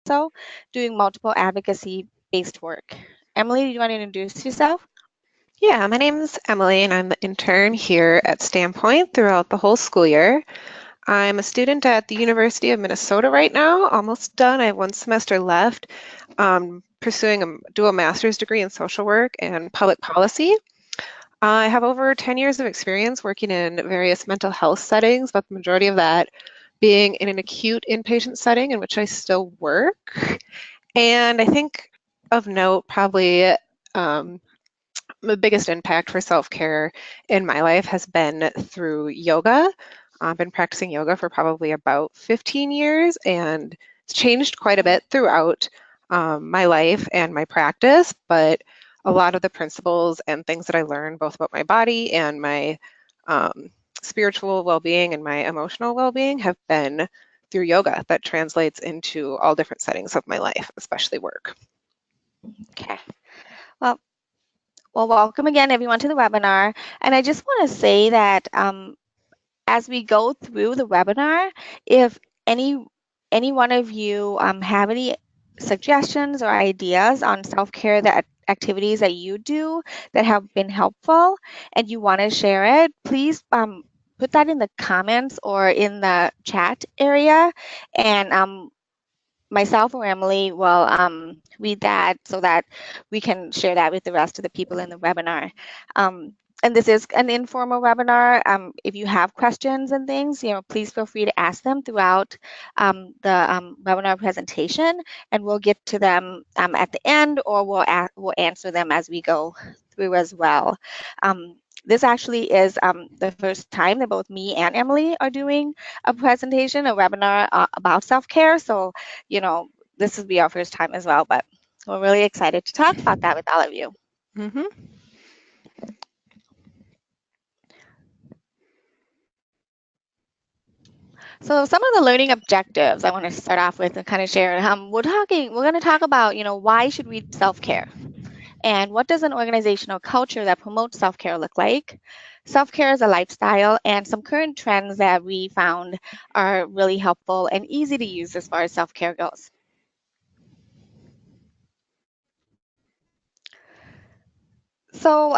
so, doing multiple advocacy-based work. Emily, do you want to introduce yourself? Yeah, my name's Emily, and I'm the intern here at Standpoint throughout the whole school year. I'm a student at the University of Minnesota right now, almost done. I have one semester left, pursuing a dual master's degree in social work and public policy. I have over 10 years of experience working in various mental health settings, but the majority of that being in an acute inpatient setting in which I still work. And I think of note, probably the biggest impact for self-care in my life has been through yoga. I've been practicing yoga for probably about 15 years, and it's changed quite a bit throughout my life and my practice, but a lot of the principles and things that I learned both about my body and my spiritual well-being and my emotional well-being have been through yoga that translates into all different settings of my life, especially work. Okay. Well, welcome again, everyone, to the webinar. And I just want to say that as we go through the webinar, if any one of you have any suggestions or ideas on self-care that activities that you do that have been helpful and you want to share it, please put that in the comments or in the chat area, and myself or Emily will read that so that we can share that with the rest of the people in the webinar. And this is an informal webinar. If you have questions and things, please feel free to ask them throughout the webinar presentation, and we'll get to them at the end, or we'll answer them as we go through as well. This actually is the first time that both me and Emily are doing a presentation, a webinar about self-care. So, this will be our first time as well, but we're really excited to talk about that with all of you. Mm-hmm. So some of the learning objectives I want to start off with and kind of share. We're going to talk about, why should we self-care? And what does an organizational culture that promotes self-care look like? Self-care is a lifestyle, and some current trends that we found are really helpful and easy to use as far as self-care goes. So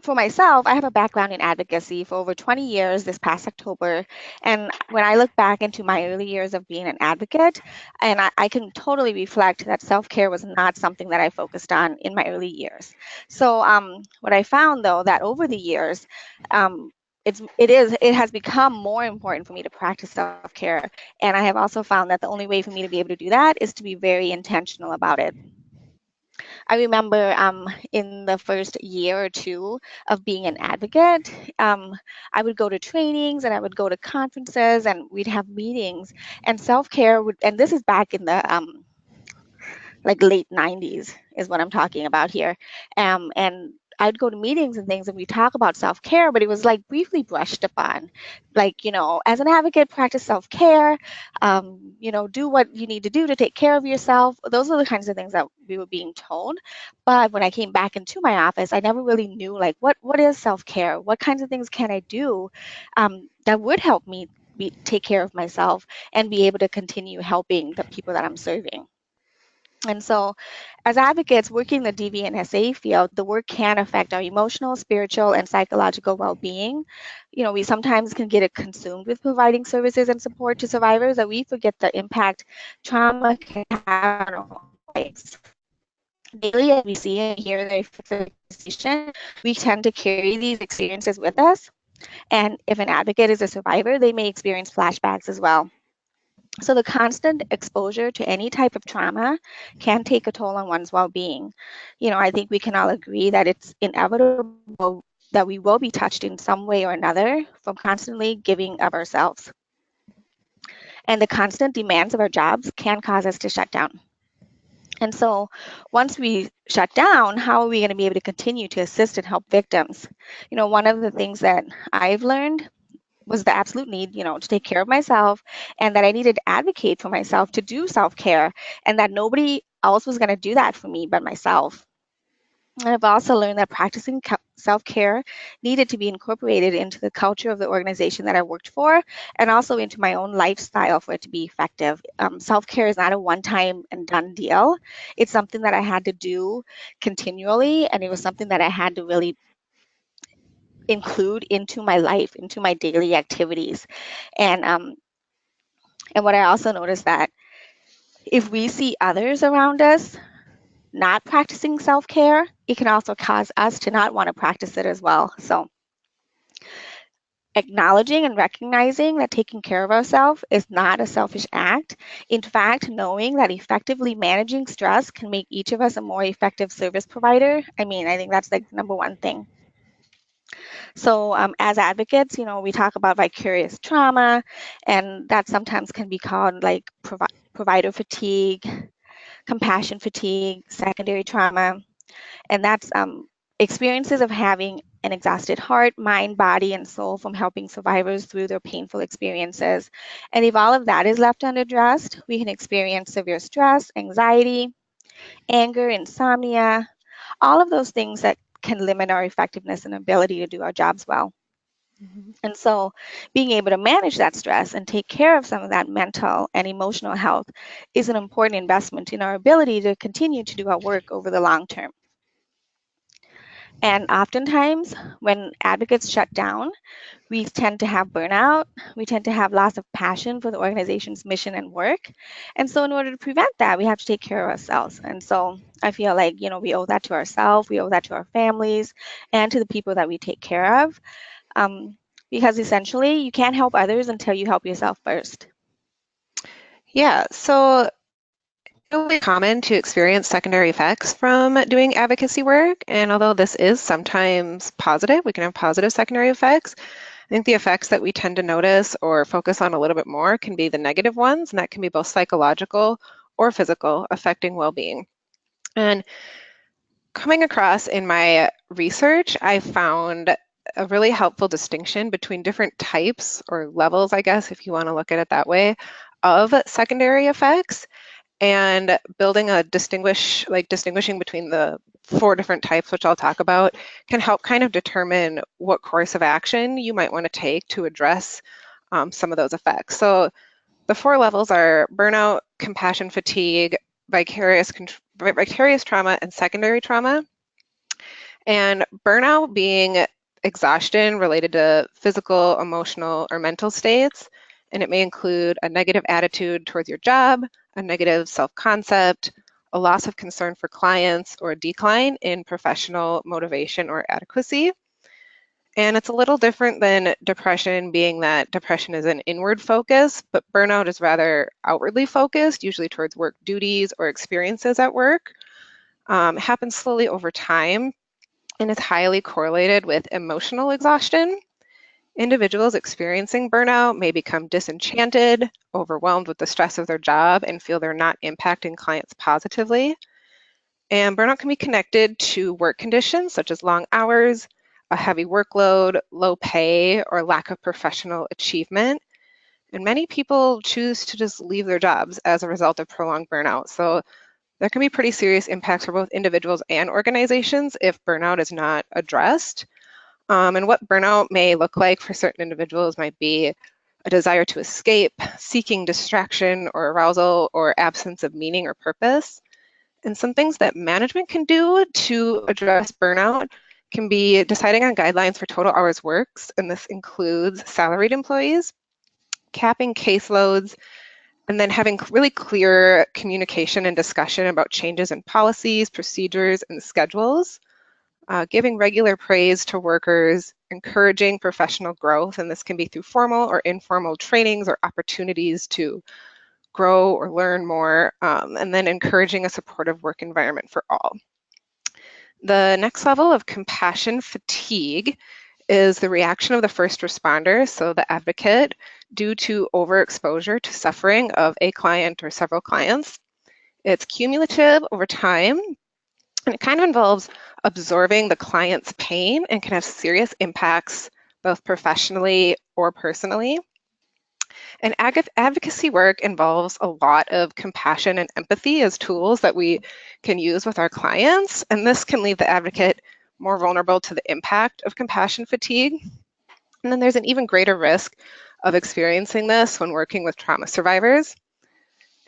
for myself, I have a background in advocacy for over 20 years this past October. And when I look back into my early years of being an advocate, and I can totally reflect that self-care was not something that I focused on in my early years. So what I found, though, that over the years, it has become more important for me to practice self-care. And I have also found that the only way for me to be able to do that is to be very intentional about it. I remember in the first year or two of being an advocate, I would go to trainings and I would go to conferences and we'd have meetings, and self-care would, and this is back in the like late 90s is what I'm talking about here. And I'd go to meetings and things and we talk about self-care, but it was like briefly brushed upon. Like, as an advocate, practice self-care, do what you need to do to take care of yourself. Those are the kinds of things that we were being told. But when I came back into my office, I never really knew like what is self-care? What kinds of things can I do that would help me take care of myself and be able to continue helping the people that I'm serving. And so as advocates working the DV and SA field, the work can affect our emotional, spiritual, and psychological well-being. We sometimes can get consumed with providing services and support to survivors that we forget the impact trauma can have on our lives. Daily, as we see and hear the victimization, we tend to carry these experiences with us. And if an advocate is a survivor, they may experience flashbacks as well. So the constant exposure to any type of trauma can take a toll on one's well-being. I think we can all agree that it's inevitable that we will be touched in some way or another from constantly giving of ourselves. And the constant demands of our jobs can cause us to shut down. And so once we shut down, how are we going to be able to continue to assist and help victims? One of the things that I've learned was the absolute need, to take care of myself, and that I needed to advocate for myself to do self-care, and that nobody else was going to do that for me but myself. And I've also learned that practicing self-care needed to be incorporated into the culture of the organization that I worked for and also into my own lifestyle for it to be effective. Self-care is not a one-time and done deal. It's something that I had to do continually, and it was something that I had to really include into my life, into my daily activities. And and what I also noticed that if we see others around us not practicing self-care, it can also cause us to not want to practice it as well. So acknowledging and recognizing that taking care of ourselves is not a selfish act. In fact, knowing that effectively managing stress can make each of us a more effective service provider. I mean, I think that's like the number one thing. So, as advocates, we talk about vicarious trauma, and that sometimes can be called like provider fatigue, compassion fatigue, secondary trauma, and that's experiences of having an exhausted heart, mind, body, and soul from helping survivors through their painful experiences. And if all of that is left unaddressed, we can experience severe stress, anxiety, anger, insomnia, all of those things that can limit our effectiveness and ability to do our jobs well. Mhm. And so, being able to manage that stress and take care of some of that mental and emotional health is an important investment in our ability to continue to do our work over the long term. And oftentimes, when advocates shut down, we tend to have burnout. We tend to have loss of passion for the organization's mission and work. And so, in order to prevent that, we have to take care of ourselves. And so, I feel like, we owe that to ourselves, we owe that to our families, and to the people that we take care of. Um, because essentially, you can't help others until you help yourself first. Yeah, so it's really common to experience secondary effects from doing advocacy work. And although this is sometimes positive, we can have positive secondary effects. I think the effects that we tend to notice or focus on a little bit more can be the negative ones, and that can be both psychological or physical, affecting well-being. And coming across in my research, I found a really helpful distinction between different types or levels, I guess, if you want to look at it that way, of secondary effects, and building a distinguishing between the four different types, which I'll talk about, can help kind of determine what course of action you might want to take to address some of those effects. So the four levels are burnout, compassion fatigue, vicarious trauma, and secondary trauma. And burnout being exhaustion related to physical, emotional, or mental states. And it may include a negative attitude towards your job, a negative self-concept, a loss of concern for clients, or a decline in professional motivation or adequacy. And it's a little different than depression, being that depression is an inward focus, but burnout is rather outwardly focused, usually towards work duties or experiences at work. It happens slowly over time and is highly correlated with emotional exhaustion. Individuals experiencing burnout may become disenchanted, overwhelmed with the stress of their job, and feel they're not impacting clients positively. And burnout can be connected to work conditions such as long hours, a heavy workload, low pay, or lack of professional achievement. And many people choose to just leave their jobs as a result of prolonged burnout. So there can be pretty serious impacts for both individuals and organizations if burnout is not addressed. And what burnout may look like for certain individuals might be a desire to escape, seeking distraction or arousal, or absence of meaning or purpose. And some things that management can do to address burnout can be deciding on guidelines for total hours worked, and this includes salaried employees, capping caseloads, and then having really clear communication and discussion about changes in policies, procedures, and schedules. Giving regular praise to workers, encouraging professional growth, and this can be through formal or informal trainings or opportunities to grow or learn more, and then encouraging a supportive work environment for all. The next level of compassion fatigue is the reaction of the first responder, so the advocate, due to overexposure to suffering of a client or several clients. It's cumulative over time, and it kind of involves absorbing the client's pain and can have serious impacts both professionally or personally. And advocacy work involves a lot of compassion and empathy as tools that we can use with our clients. And this can leave the advocate more vulnerable to the impact of compassion fatigue. And then there's an even greater risk of experiencing this when working with trauma survivors.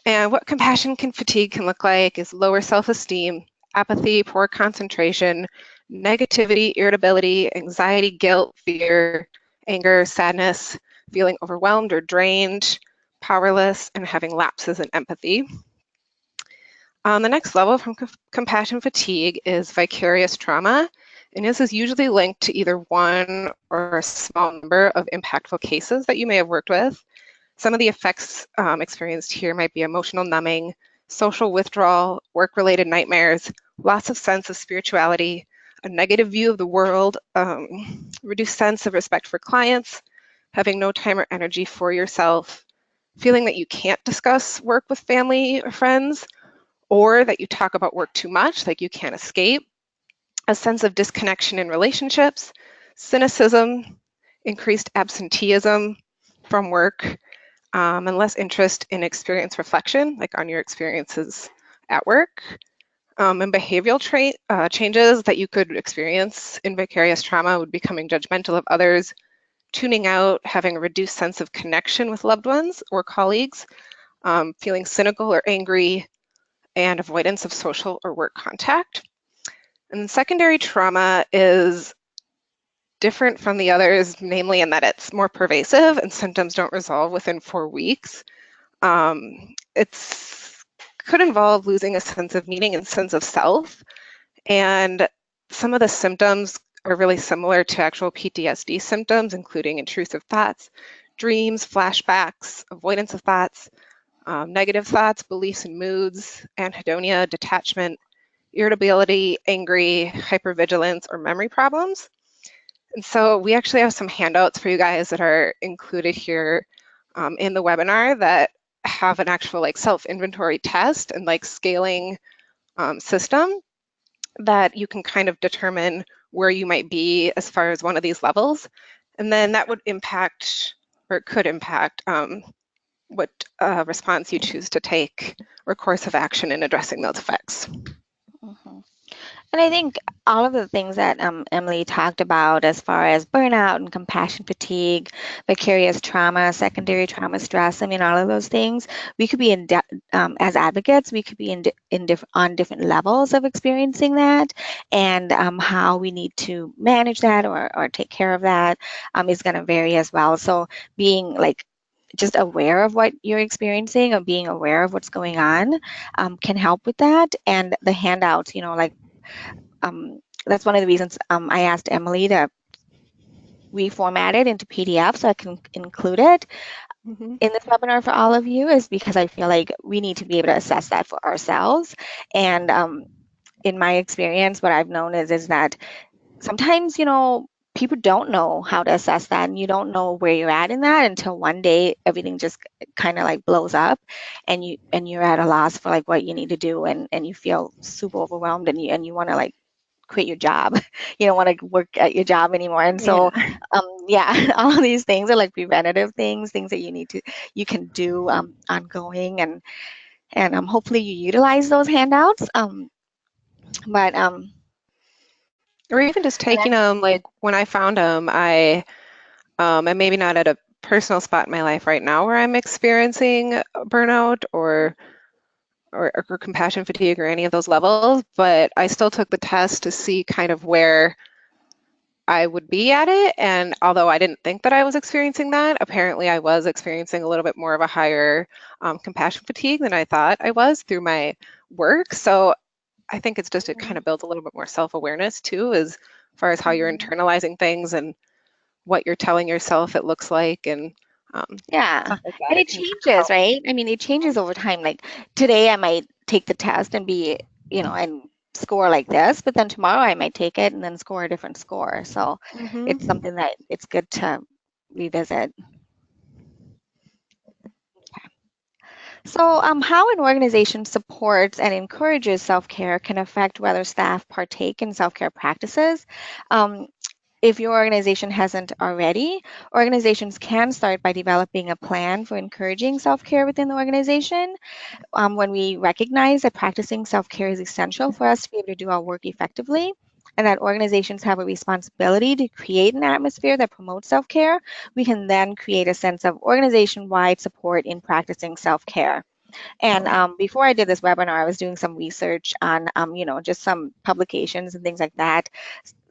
And what compassion fatigue can look like is lower self-esteem, apathy, poor concentration, negativity, irritability, anxiety, guilt, fear, anger, sadness, feeling overwhelmed or drained, powerless, and having lapses in empathy. The next level from compassion fatigue is vicarious trauma, and this is usually linked to either one or a small number of impactful cases that you may have worked with. Some of the effects experienced here might be emotional numbing, social withdrawal, work-related nightmares, loss of sense of spirituality, a negative view of the world, reduced sense of respect for clients, having no time or energy for yourself, feeling that you can't discuss work with family or friends, or that you talk about work too much, like you can't escape, a sense of disconnection in relationships, cynicism, increased absenteeism from work, and less interest in experience reflection, like on your experiences at work, and behavioral changes that you could experience in vicarious trauma would becoming judgmental of others, tuning out, having a reduced sense of connection with loved ones or colleagues, feeling cynical or angry, and avoidance of social or work contact. And secondary trauma is different from the others, namely in that it's more pervasive and symptoms don't resolve within 4 weeks. It could involve losing a sense of meaning and sense of self. And some of the symptoms are really similar to actual PTSD symptoms, including intrusive thoughts, dreams, flashbacks, avoidance of thoughts, negative thoughts, beliefs and moods, anhedonia, detachment, irritability, angry, hypervigilance, or memory problems. And so we actually have some handouts for you guys that are included here in the webinar that have an actual like self-inventory test and like scaling system that you can kind of determine where you might be as far as one of these levels. And then that would impact or could impact what response you choose to take or course of action in addressing those effects. Mhm. And I think all of the things that Emily talked about as far as burnout and compassion fatigue, vicarious trauma, secondary trauma stress, I mean, all of those things, we could be as advocates, we could be on different levels of experiencing that, and how we need to manage that or take care of that is going to vary as well. So being like just aware of what you're experiencing or being aware of what's going on can help with that. And the handouts, like that's one of the reasons I asked Emily to reformat it into PDF so I can include it Mm-hmm. in this webinar for all of you, is because I feel like we need to be able to assess that for ourselves. And in my experience, what I've known is that sometimes, people don't know how to assess that, and you don't know where you're at in that until one day everything just kind of like blows up, and you're at a loss for like what you need to do, and you feel super overwhelmed, and you want to like quit your job. You don't want to work at your job anymore. And so, Yeah. yeah, all of these things are like preventative things that you can do ongoing, and hopefully you utilize those handouts. But Or even just and taking them, like when I found them, I'm maybe not at a personal spot in my life right now where I'm experiencing burnout or compassion fatigue or any of those levels, but I still took the test to see kind of where I would be at it. And although I didn't think that I was experiencing that, apparently I was experiencing a little bit more of a higher compassion fatigue than I thought I was through my work. So I think it's just, it kind of builds a little bit more self-awareness too, as far as how you're Mhm. internalizing things and what you're telling yourself it looks like and Yeah, stuff like that. and It it can kind of changes, help. right? I mean, it changes over time. Like today, I might take the test and be, and score like this, but then tomorrow I might take it and then score a different score. So it's Mm-hmm. something that it's good to revisit. So, how an organization supports and encourages self care can affect whether staff partake in self care practices. Um, if your organization hasn't already, organizations can start by developing a plan for encouraging self-care within the organization. When we recognize that practicing self-care is essential for us to be able to do our work effectively, and that organizations have a responsibility to create an atmosphere that promotes self-care, we can then create a sense of organization-wide support in practicing self-care. And before I did this webinar, I was doing some research on, just some publications and things like that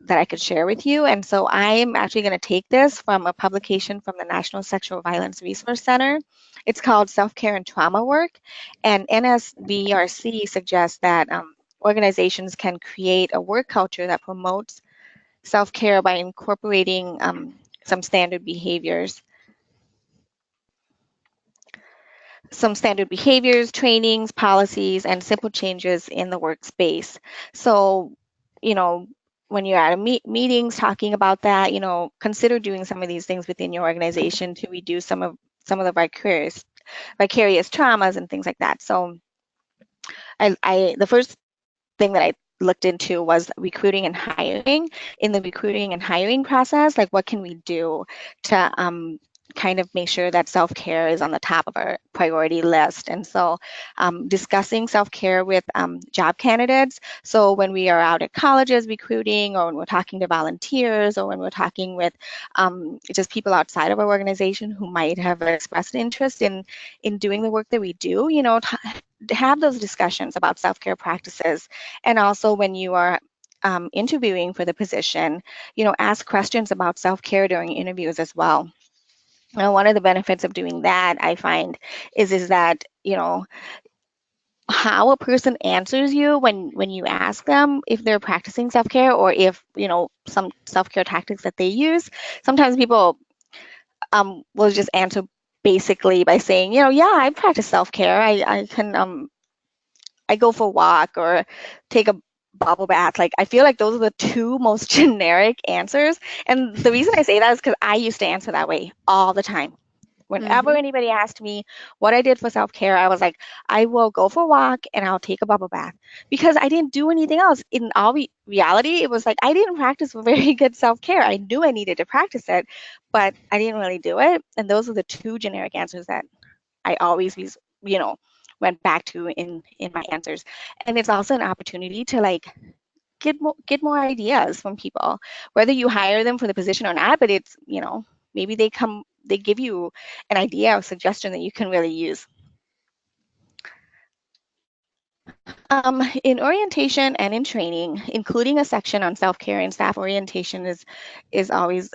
that I could share with you. And so I'm actually going to take this from a publication from the National Sexual Violence Resource Center. It's called Self-Care and Trauma Work. And NSVRC suggests that organizations can create a work culture that promotes self-care by incorporating some standard behaviors, trainings, policies, and simple changes in the workspace. So, you know, when you're at a meetings talking about that, consider doing some of these things within your organization to reduce some of the vicarious traumas and things like that. So, the first thing that I looked into was recruiting and hiring. In the recruiting and hiring process, like what can we do to kind of make sure that self-care is on the top of our priority list? And so discussing self-care with job candidates. So when we are out at colleges recruiting, or when we're talking to volunteers, or when we're talking with just people outside of our organization who might have expressed interest in doing the work that we do, have those discussions about self-care practices. And also when you are interviewing for the position, ask questions about self-care during interviews as well. One of the benefits of doing that, I find, is that, how a person answers you when you ask them if they're practicing self-care, or if, some self-care tactics that they use. Sometimes people will just answer basically by saying, yeah, I practice self-care. I go for a walk or take a bubble bath. Like, I feel like those are the two most generic answers. And the reason I say that is because I used to answer that way all the time. Whenever Mm-hmm. anybody asked me what I did for self-care, I was like, I will go for a walk and I'll take a bubble bath, because I didn't do anything else. In all reality, it was like I didn't practice very good self-care. I knew I needed to practice it, but I didn't really do it. And those are the two generic answers that I always, you know, went back to in my answers. And it's also an opportunity to like get more ideas from people, whether you hire them for the position or not. But it's, maybe they give you an idea or suggestion that you can really use. In orientation and in training, including a section on self-care and staff orientation is always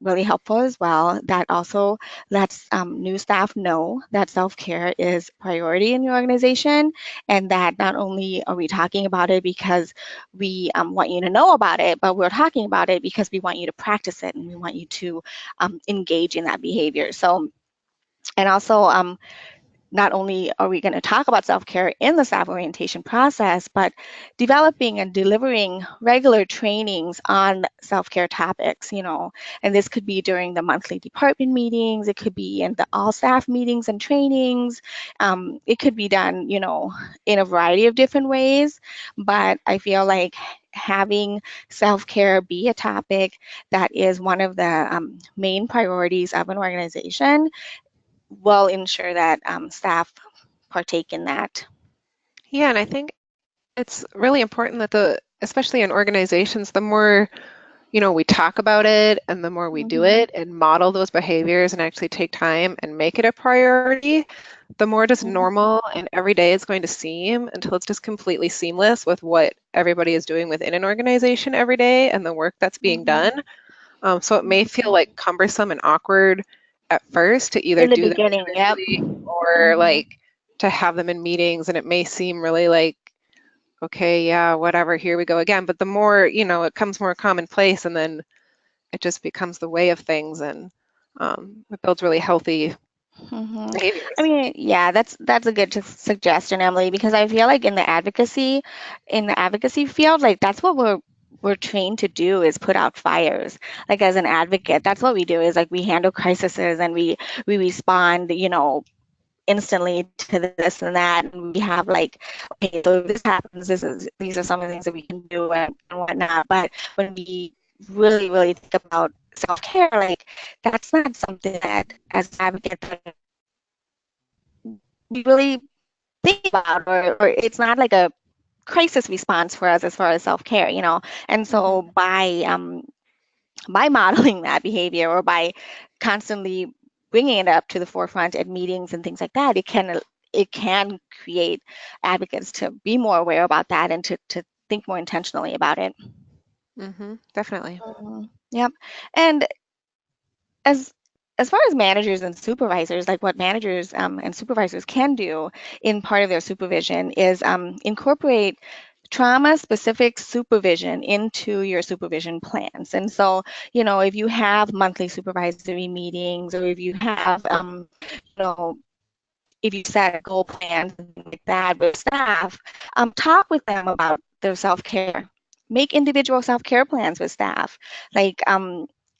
really helpful as well. That also lets new staff know that self-care is priority in your organization, and that not only are we talking about it because we want you to know about it, but we're talking about it because we want you to practice it, and we want you to engage in that behavior. So, and also not only are we going to talk about self-care in the staff orientation process, but developing and delivering regular trainings on self-care topics, and this could be during the monthly department meetings, it could be in the all staff meetings and trainings, it could be done, in a variety of different ways. But I feel like having self-care be a topic that is one of the main priorities of an organization will ensure that staff partake in that. Yeah, and I think it's really important that especially in organizations, the more, we talk about it and the more we do Mm-hmm. it and model those behaviors and actually take time and make it a priority, the more just normal and every day it's going to seem, until it's just completely seamless with what everybody is doing within an organization every day and the work that's being Mm-hmm. done. So it may feel like cumbersome and awkward at first to either In the do them beginning, yep. individually or Mm-hmm. like to have them in meetings, and it may seem really like, okay, yeah, whatever, here we go again. But the more, it comes more commonplace, and then it just becomes the way of things, and it builds really healthy Mm-hmm. I behaviors. mean, yeah, that's a good suggestion, Emily, because I feel like in the advocacy field, like that's what we're trained to do, is put out fires. Like, as an advocate, that's what we do, is like we handle crises, and we respond, instantly to this and that, and we have like, okay, so if this happens, these are some of the things that we can do, and whatnot. But when we really, really think about self-care, like that's not something that as advocates we really think about, or it's not like a crisis response for us as far as self-care, you know. And so Hmm. by modeling that behavior or by constantly bringing it up to the forefront at meetings and things like that, it can create advocates to be more aware about that and to think more intentionally about it. Definitely. Yep. And as as far as managers and supervisors, like what managers and supervisors can do in part of their supervision is incorporate trauma-specific supervision into your supervision plans. And so, you know, if you have monthly supervisory meetings, or if you have, you know, if you set goal plans and things like that with staff, talk with them about their self-care. Make individual self-care plans with staff, like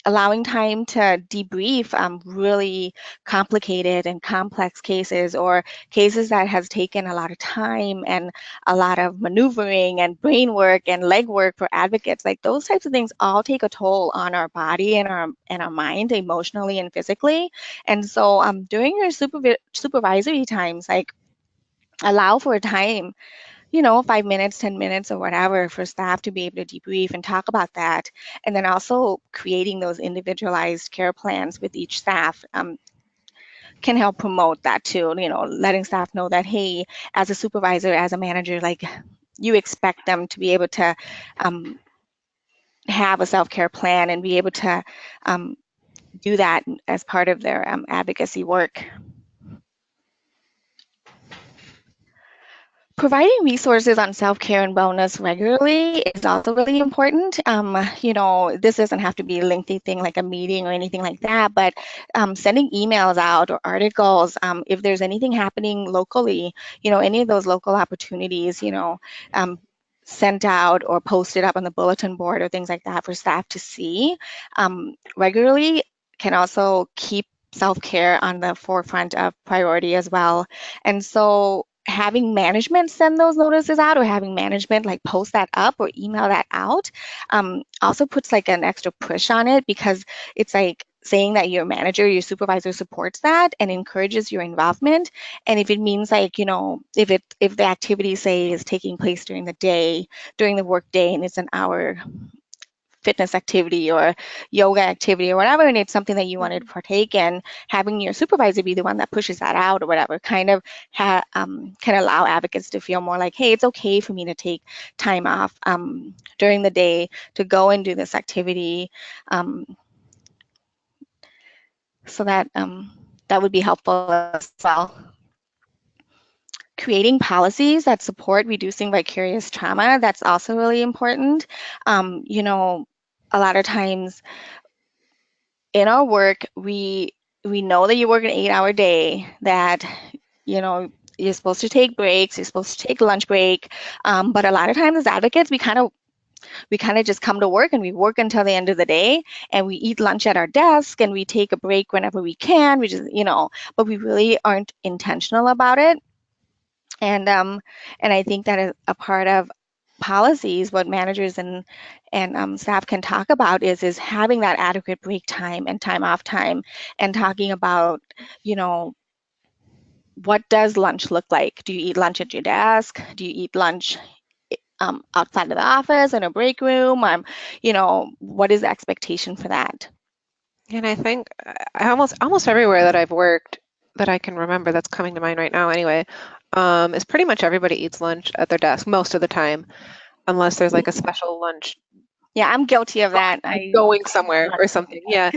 allowing time to debrief really complicated and complex cases, or cases that has taken a lot of time and a lot of maneuvering and brain work and leg work for advocates. Like those types of things all take a toll on our body and our mind, emotionally and physically. And so during your supervisory times, like allow for a time, you know, 5 minutes, 10 minutes, or whatever, for staff to be able to debrief and talk about that. And then also creating those individualized care plans with each staff can help promote that too. You know, letting staff know that, hey, as a supervisor, as a manager, like you expect them to be able to um, have a self-care plan and be able to um, do that as part of their advocacy work. Providing resources on self-care and wellness regularly is also really important. You know, this doesn't have to be a lengthy thing like a meeting or anything like that, but sending emails out or articles, if there's anything happening locally, you know, any of those local opportunities, you know, sent out or posted up on the bulletin board or things like that for staff to see regularly can also keep self-care on the forefront of priority as well. And so having management send those notices out, or having management like post that up or email that out, also puts like an extra push on it, because it's like saying that your manager, your supervisor supports that and encourages your involvement. And if it means like, you know, if the activity, say, is taking place during the day, during the work day, and it's an hour fitness activity or yoga activity or whatever, and it's something that you wanted to partake in, having your supervisor be the one that pushes that out or whatever kind of can allow advocates to feel more like, hey, it's okay for me to take time off during the day to go and do this activity. So that would be helpful as well. Creating policies that support reducing vicarious trauma, that's also really important. You know, a lot of times in our work, we know that you work an 8-hour day, that, you know, you're supposed to take breaks, you're supposed to take lunch break, but a lot of times as advocates, we kind of just come to work and we work until the end of the day, and we eat lunch at our desk and we take a break whenever we can. We just, you know, but we really aren't intentional about it. And I think that a part of policies, what managers and staff can talk about is having that adequate break time and time off time, and talking about, you know, what does lunch look like? Do you eat lunch at your desk? Do you eat lunch outside of the office in a break room? You know, what is the expectation for that? And I think almost everywhere that I've worked that I can remember that's coming to mind right now anyway, is pretty much everybody eats lunch at their desk most of the time, unless there's like a special lunch Yeah, I'm guilty of that. like going somewhere or something. Yeah.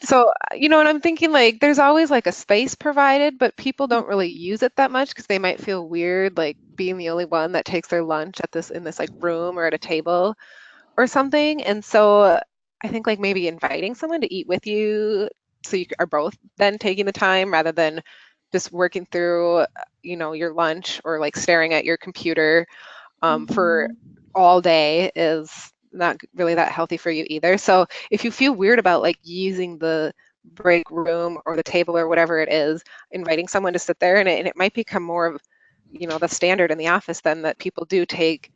So, and I'm thinking like there's always like a space provided, but people don't really use it that much because they might feel weird like being the only one that takes their lunch at this in this like room or at a table or something. And so I think like maybe inviting someone to eat with you so you are both then taking the time rather than just working through, your lunch or like staring at your computer for Mhm. all day is not really that healthy for you either. So if you feel weird about like using the break room or the table or whatever it is, inviting someone to sit there, and it might become more of, the standard in the office then that people do take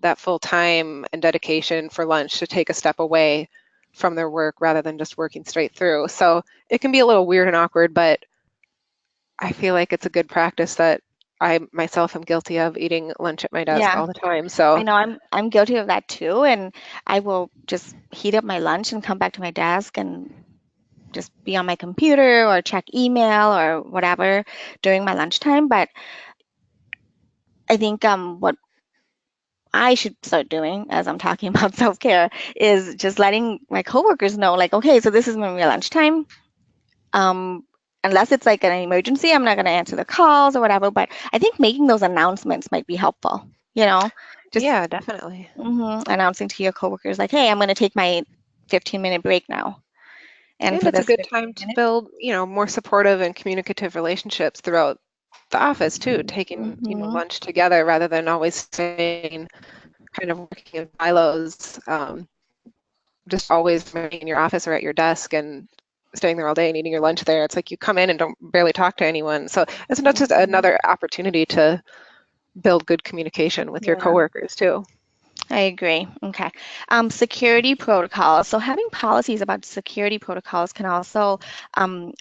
that full time and dedication for lunch to take a step away from their work rather than just working straight through. So it can be a little weird and awkward, but I feel like it's a good practice that I myself am guilty of, eating lunch at my desk Yeah, all the time. I So know I'm guilty of that too, and I will just heat up my lunch and come back to my desk and just be on my computer or check email or whatever during my lunchtime. But I think what I should start doing as I'm talking about self-care is just letting my coworkers know, like, okay, so this is my lunchtime. Um, Unless it's like an emergency, I'm not going to answer the calls or whatever. But I think making those announcements might be helpful. You know, just yeah, definitely. announcing to your coworkers, like, hey, I'm going to take my 15-minute break now. And And for it's a this good 15 time to minutes, build, more supportive and communicative relationships throughout the office too, taking, hmm lunch together rather than always staying kind of working in silos, just always remaining in your office or at your desk and staying there all day and eating your lunch there. It's like you come in and don't barely talk to anyone. So it's not just hmm another opportunity to build good communication with your yeah. coworkers too. I agree. Okay. Security protocols. So having policies about security protocols can also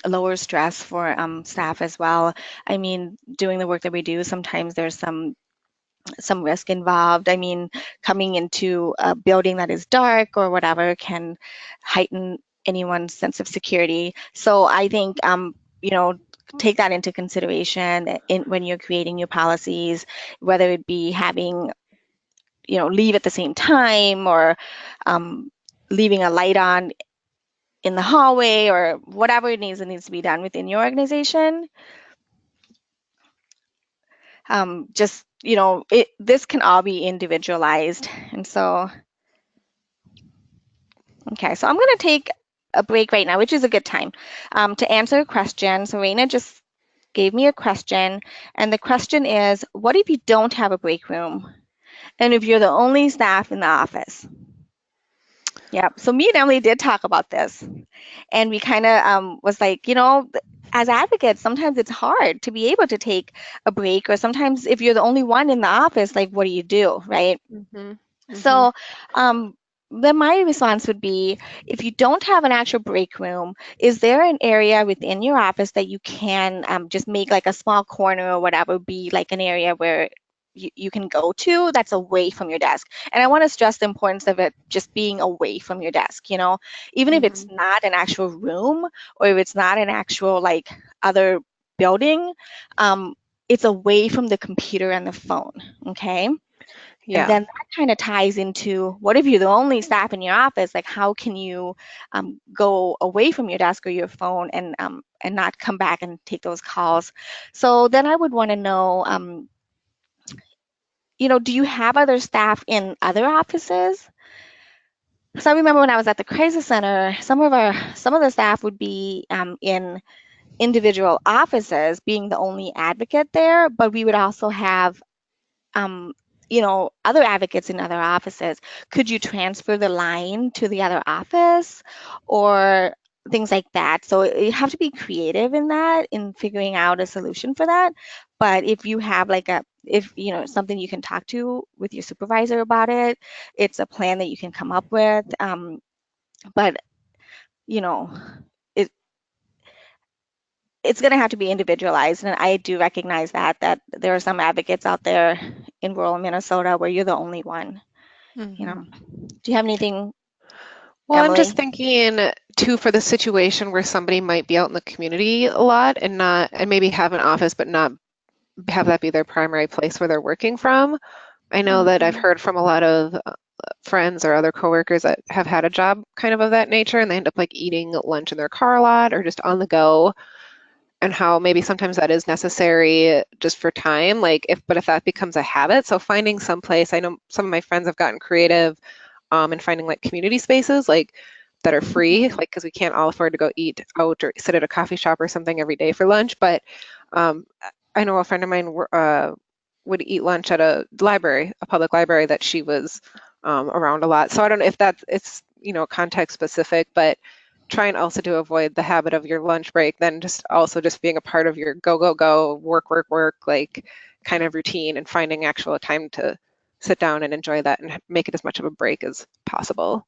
lower stress for staff as well. I mean, doing the work that we do, sometimes there's some risk involved. I mean, coming into a building that is dark or whatever can heighten anyone's sense of security. So I think you know, take that into consideration when you're creating your policies, whether it be having leave at the same time or um, leaving a light on in the hallway or whatever it needs to be done within your organization. Just, this can all be individualized. And so, okay, so I'm going to take a break right now, which is a good time to answer a question. So Raina just gave me a question, and the question is, what if you don't have a break room? And if you're the only staff in the office? Yeah, so me and Emily did talk about this. And we kind of was like, as advocates, sometimes it's hard to be able to take a break, or sometimes if you're the only one in the office, like, what do you do, right? Mm-hmm. Mm-hmm. So, um, then my response would be, if you don't have an actual break room, is there an area within your office that you can just make like a small corner or whatever, be like an area where you can go to that's away from your desk? And I want to stress the importance of it just being away from your desk, even if it's Mm-hmm. not an actual room or if it's not an actual like other building, um, it's away from the computer and the phone, okay? And Yeah. then that kind of ties into, what if you're the only staff in your office? Like, how can you go away from your desk or your phone and not come back and take those calls? So then I would want to know, do you have other staff in other offices? So I remember when I was at the crisis center, some of the staff would be in individual offices, being the only advocate there, but we would also have um, other advocates in other offices. Could you transfer the line to the other office or things like that? So you have to be creative in that, in figuring out a solution for that. But if you have like if something you can talk to with your supervisor about it, it's a plan that you can come up with. But you know, it it's going to have to be individualized, and I do recognize that there are some advocates out there in rural Minnesota where you're the only one. You Mm-hmm. know, do you have anything, Well, I'm just Emily? thinking too, for the situation where somebody might be out in the community a lot and maybe have an office but not have that be their primary place where they're working from. I know that I've Mhm. heard from a lot of friends or other coworkers that have had a job kind of that nature, and they end up like eating lunch in their car a lot or just on the go, and how maybe sometimes that is necessary just for time, like if that becomes a habit. So finding some place, I know some of my friends have gotten creative and finding like community spaces like that are free, Mhm. like because we can't all afford to go eat out or sit at a coffee shop or something every day for lunch. But um, I know a friend of mine would eat lunch at a library, a public library that she was around a lot. So I don't know if it's context specific, but trying also to avoid the habit of your lunch break, then just also just being a part of your go go go work like kind of routine and finding actual time to sit down and enjoy that and make it as much of a break as possible.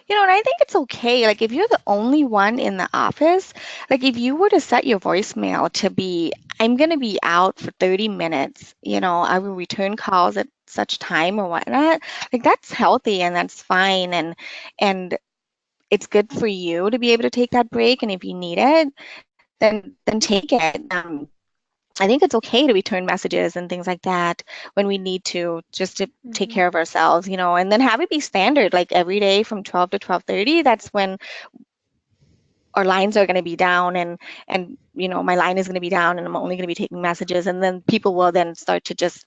And I think it's okay. Like, if you're the only one in the office, like, if you were to set your voicemail to be, I'm going to be out for 30 minutes, I will return calls at such time or whatnot, like, that's healthy and that's fine. And it's good for you to be able to take that break. And if you need it, then take it. I think it's okay to return messages and things like that when we need to, just to take Mm-hmm. care of ourselves, and then have it be standard, like every day from 12 to 12:30. That's when our lines are going to be down, and my line is going to be down, and I'm only going to be taking messages, and then people will then start to just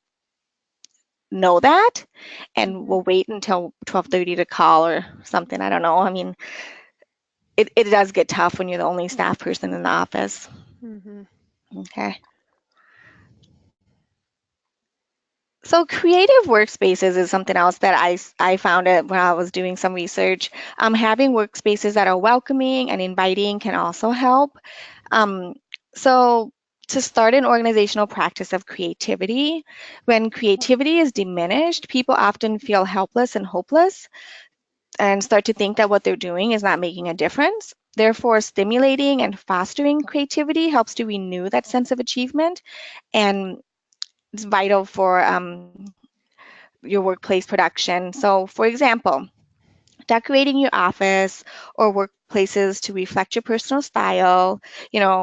know that, and Mm-hmm. will wait until 12:30 to call or something. I don't know. I mean, it does get tough when you're the only staff person in the office. Mm-hmm. Okay. So creative workspaces is something else that I found it when I was doing some research. Having workspaces that are welcoming and inviting can also help. Um, so to start an organizational practice of creativity, when creativity is diminished, people often feel helpless and hopeless and start to think that what they're doing is not making a difference. Therefore, stimulating and fostering creativity helps to renew that sense of achievement, and it's vital for your workplace production. So, for example, decorating your office or workplaces to reflect your personal style.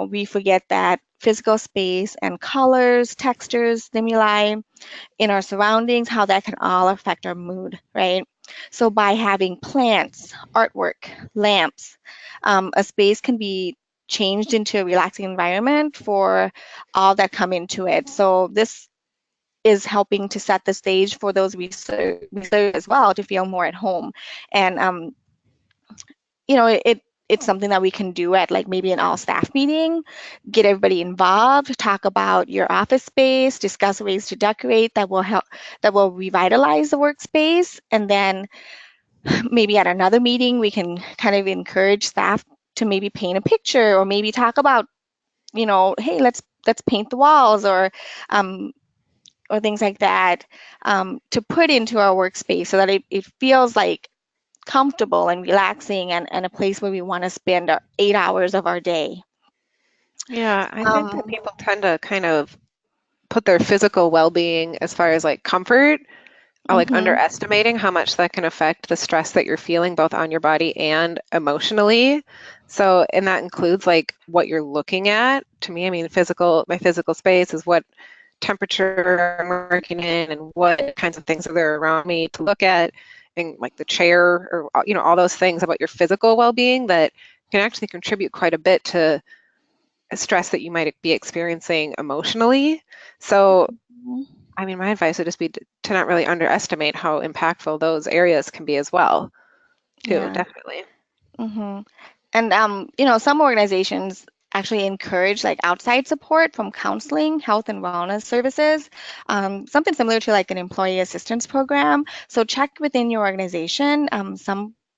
We forget that physical space and colors, textures, stimuli in our surroundings, how that can all affect our mood, right? So, by having plants, artwork, lamps, a space can be changed into a relaxing environment for all that come into it. So, this is helping to set the stage for those research as well to feel more at home. And it's something that we can do at, like, maybe an all staff meeting, get everybody involved, talk about your office space, discuss ways to decorate that will revitalize the workspace. And then maybe at another meeting we can kind of encourage staff to maybe paint a picture, or maybe talk about, hey, let's paint the walls, um, or things like that, to put into our workspace so that it feels like comfortable and relaxing, and a place where we want to spend our 8 hours of our day. Yeah, I think that Um, people tend to kind of put their physical well-being as far as like comfort, like mhm, underestimating how much that can affect the stress that you're feeling both on your body and emotionally. So, and that includes like what you're looking at. To me, I mean, my physical space is what temperature I'm working in and what kinds of things are there around me to look at, and like the chair or, all those things about your physical well-being that can actually contribute quite a bit to stress that you might be experiencing emotionally. So, I mean, my advice would just be to not really underestimate how impactful those areas can be as well, too, yeah. definitely. hmm And some organizations actually encourage, like, outside support from counseling, health and wellness services, something similar to like an employee assistance program. So check within your organization.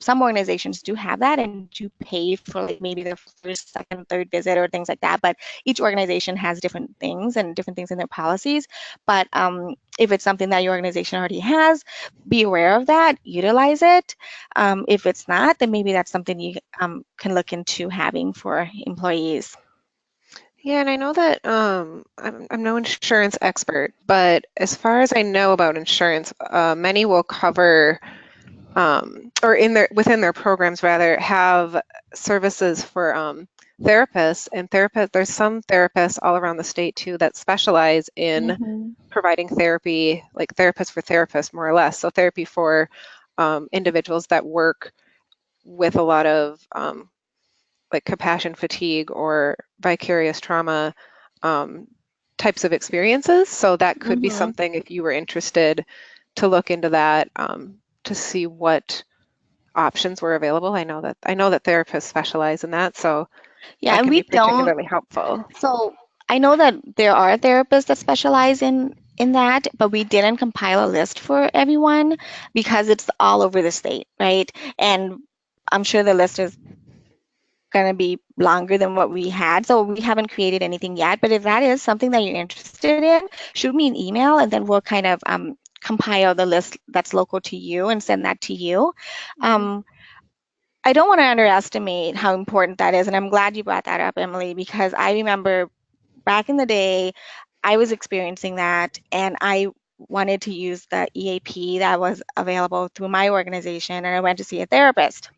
Some organizations do have that and do pay for, like, maybe the first, second, third visit or things like that. But each organization has different things and different things in their policies. But if it's something that your organization already has, be aware of that, utilize it. If it's not, then maybe that's something you can look into having for employees. Yeah, and I know that I'm no insurance expert, but as far as I know about insurance, many will cover or in their within their programs rather have services for therapists and therapists. There's some therapists all around the state too that specialize in Mm-hmm. providing therapy, like therapists for therapists, more or less. So therapy for individuals that work with a lot of like compassion fatigue or vicarious trauma um, types of experiences. So that could be Mm-hmm. something if you were interested to look into that to see what options were available. I know that therapists specialize in that, so Yeah, that and can be we don't. particularly helpful. So I know that there are therapists that specialize in that, but we didn't compile a list for everyone because it's all over the state, right? And I'm sure the list is going to be longer than what we had. So we haven't created anything yet. But if that is something that you're interested in, shoot me an email, and then we'll kind of compile the list that's local to you and send that to you. Mhm. Um, I don't want to underestimate how important that is, and I'm glad you brought that up, Emily, because I remember back in the day, I was experiencing that, and I wanted to use the EAP that was available through my organization, and I went to see a therapist.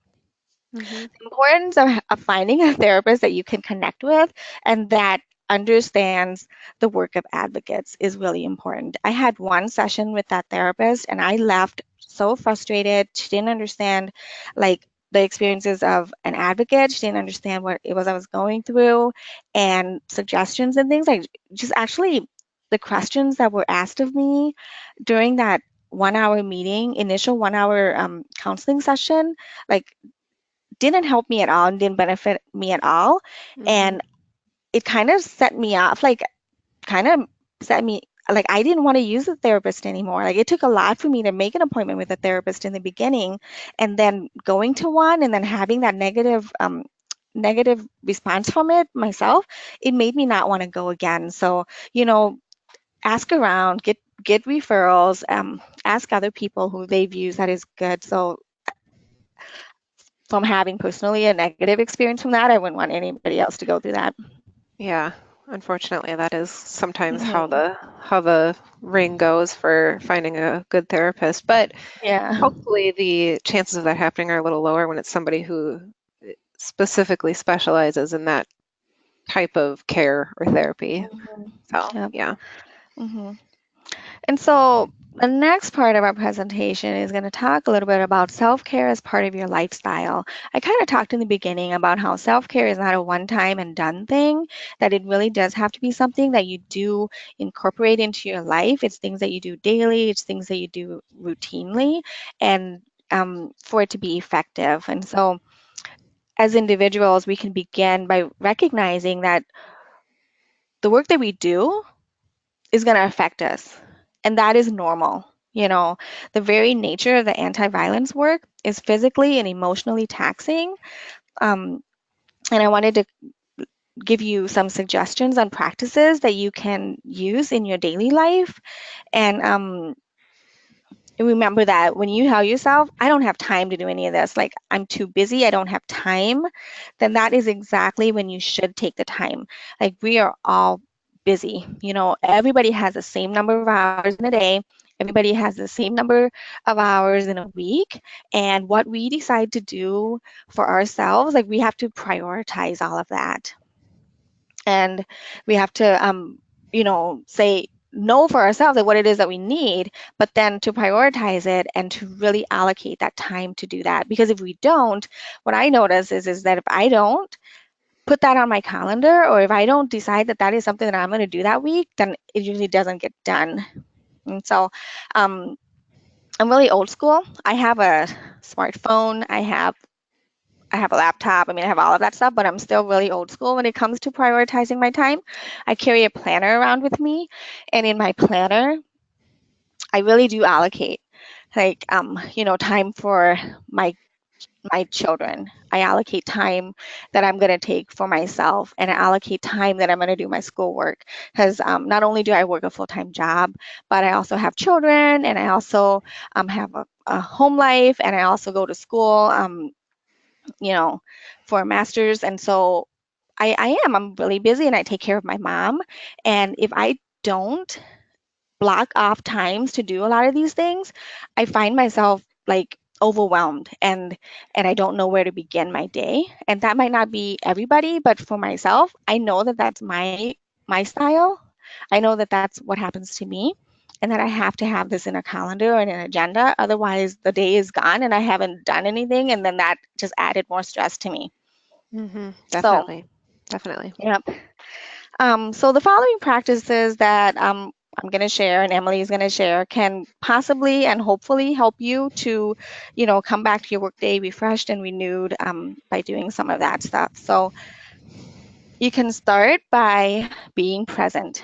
Mhm. The importance of finding a therapist that you can connect with and that understands the work of advocates is really important. I had one session with that therapist and I left so frustrated. She didn't understand like the experiences of an advocate. She didn't understand what it was I was going through and suggestions and things. Like just actually the questions that were asked of me during that 1 hour meeting, initial 1 hour counseling session, like didn't help me at all and didn't benefit me at all. Mhm. And it kind of set me off, like, kind of set me, like, I didn't want to use a therapist anymore. Like, it took a lot for me to make an appointment with a therapist in the beginning and then going to one and then having that negative response from it myself. It made me not want to go again. So, you know, ask around, get referrals, ask other people who they've used that is good. So from having personally a negative experience from that, I wouldn't want anybody else to go through that. Yeah, unfortunately, that is sometimes Hmm. how the ring goes for finding a good therapist. But Yeah. hopefully, the chances of that happening are a little lower when it's somebody who specifically specializes in that type of care or therapy. Hmm. So, Yep. yeah. Hmm. And so the next part of our presentation is going to talk a little bit about self-care as part of your lifestyle. I kind of talked in the beginning about how self-care is not a one-time and done thing, that it really does have to be something that you do incorporate into your life. It's things that you do daily, it's things that you do routinely, and for it to be effective. And so as individuals, we can begin by recognizing that the work that we do is going to affect us. And that is normal. You know, the very nature of the anti violence work is physically and emotionally taxing. Um, and I wanted to give you some suggestions on practices that you can use in your daily life. And remember that when you tell yourself, I don't have time to do any of this, like I'm too busy, I don't have time, then that is exactly when you should take the time. Like we are all busy. You know, everybody has the same number of hours in a day, everybody has the same number of hours in a week. And what we decide to do for ourselves, like we have to prioritize all of that, and we have to say no for ourselves at what it is that we need, but then to prioritize it and to really allocate that time to do that. Because if we don't, what I notice is that if I don't put that on my calendar, or if I don't decide that that is something that I'm going to do that week, then it usually doesn't get done. And so um, I'm really old school. I have a smartphone, I have a laptop. I mean, I have all of that stuff, but I'm still really old school when it comes to prioritizing my time. I carry a planner around with me, and in my planner, I really do allocate like time for my my children. I allocate time that I'm going to take for myself, and I allocate time that I'm going to do my schoolwork. Because not only do I work a full-time job, but I also have children, and I also have a home life, and I also go to school. You know, for a master's. And so I'm really busy and I take care of my mom. And if I don't block off times to do a lot of these things, I find myself like overwhelmed and I don't know where to begin my day. And that might not be everybody, but for myself, I know that that's my style. I know that that's what happens to me. And that I have to have this in a calendar and an agenda. Otherwise, the day is gone and I haven't done anything. And then that just added more stress to me. So, Definitely. Definitely. yeah. So the following practices that I'm going to share and Emily is going to share can possibly and hopefully help you to, come back to your workday refreshed and renewed by doing some of that stuff. So you can start by being present.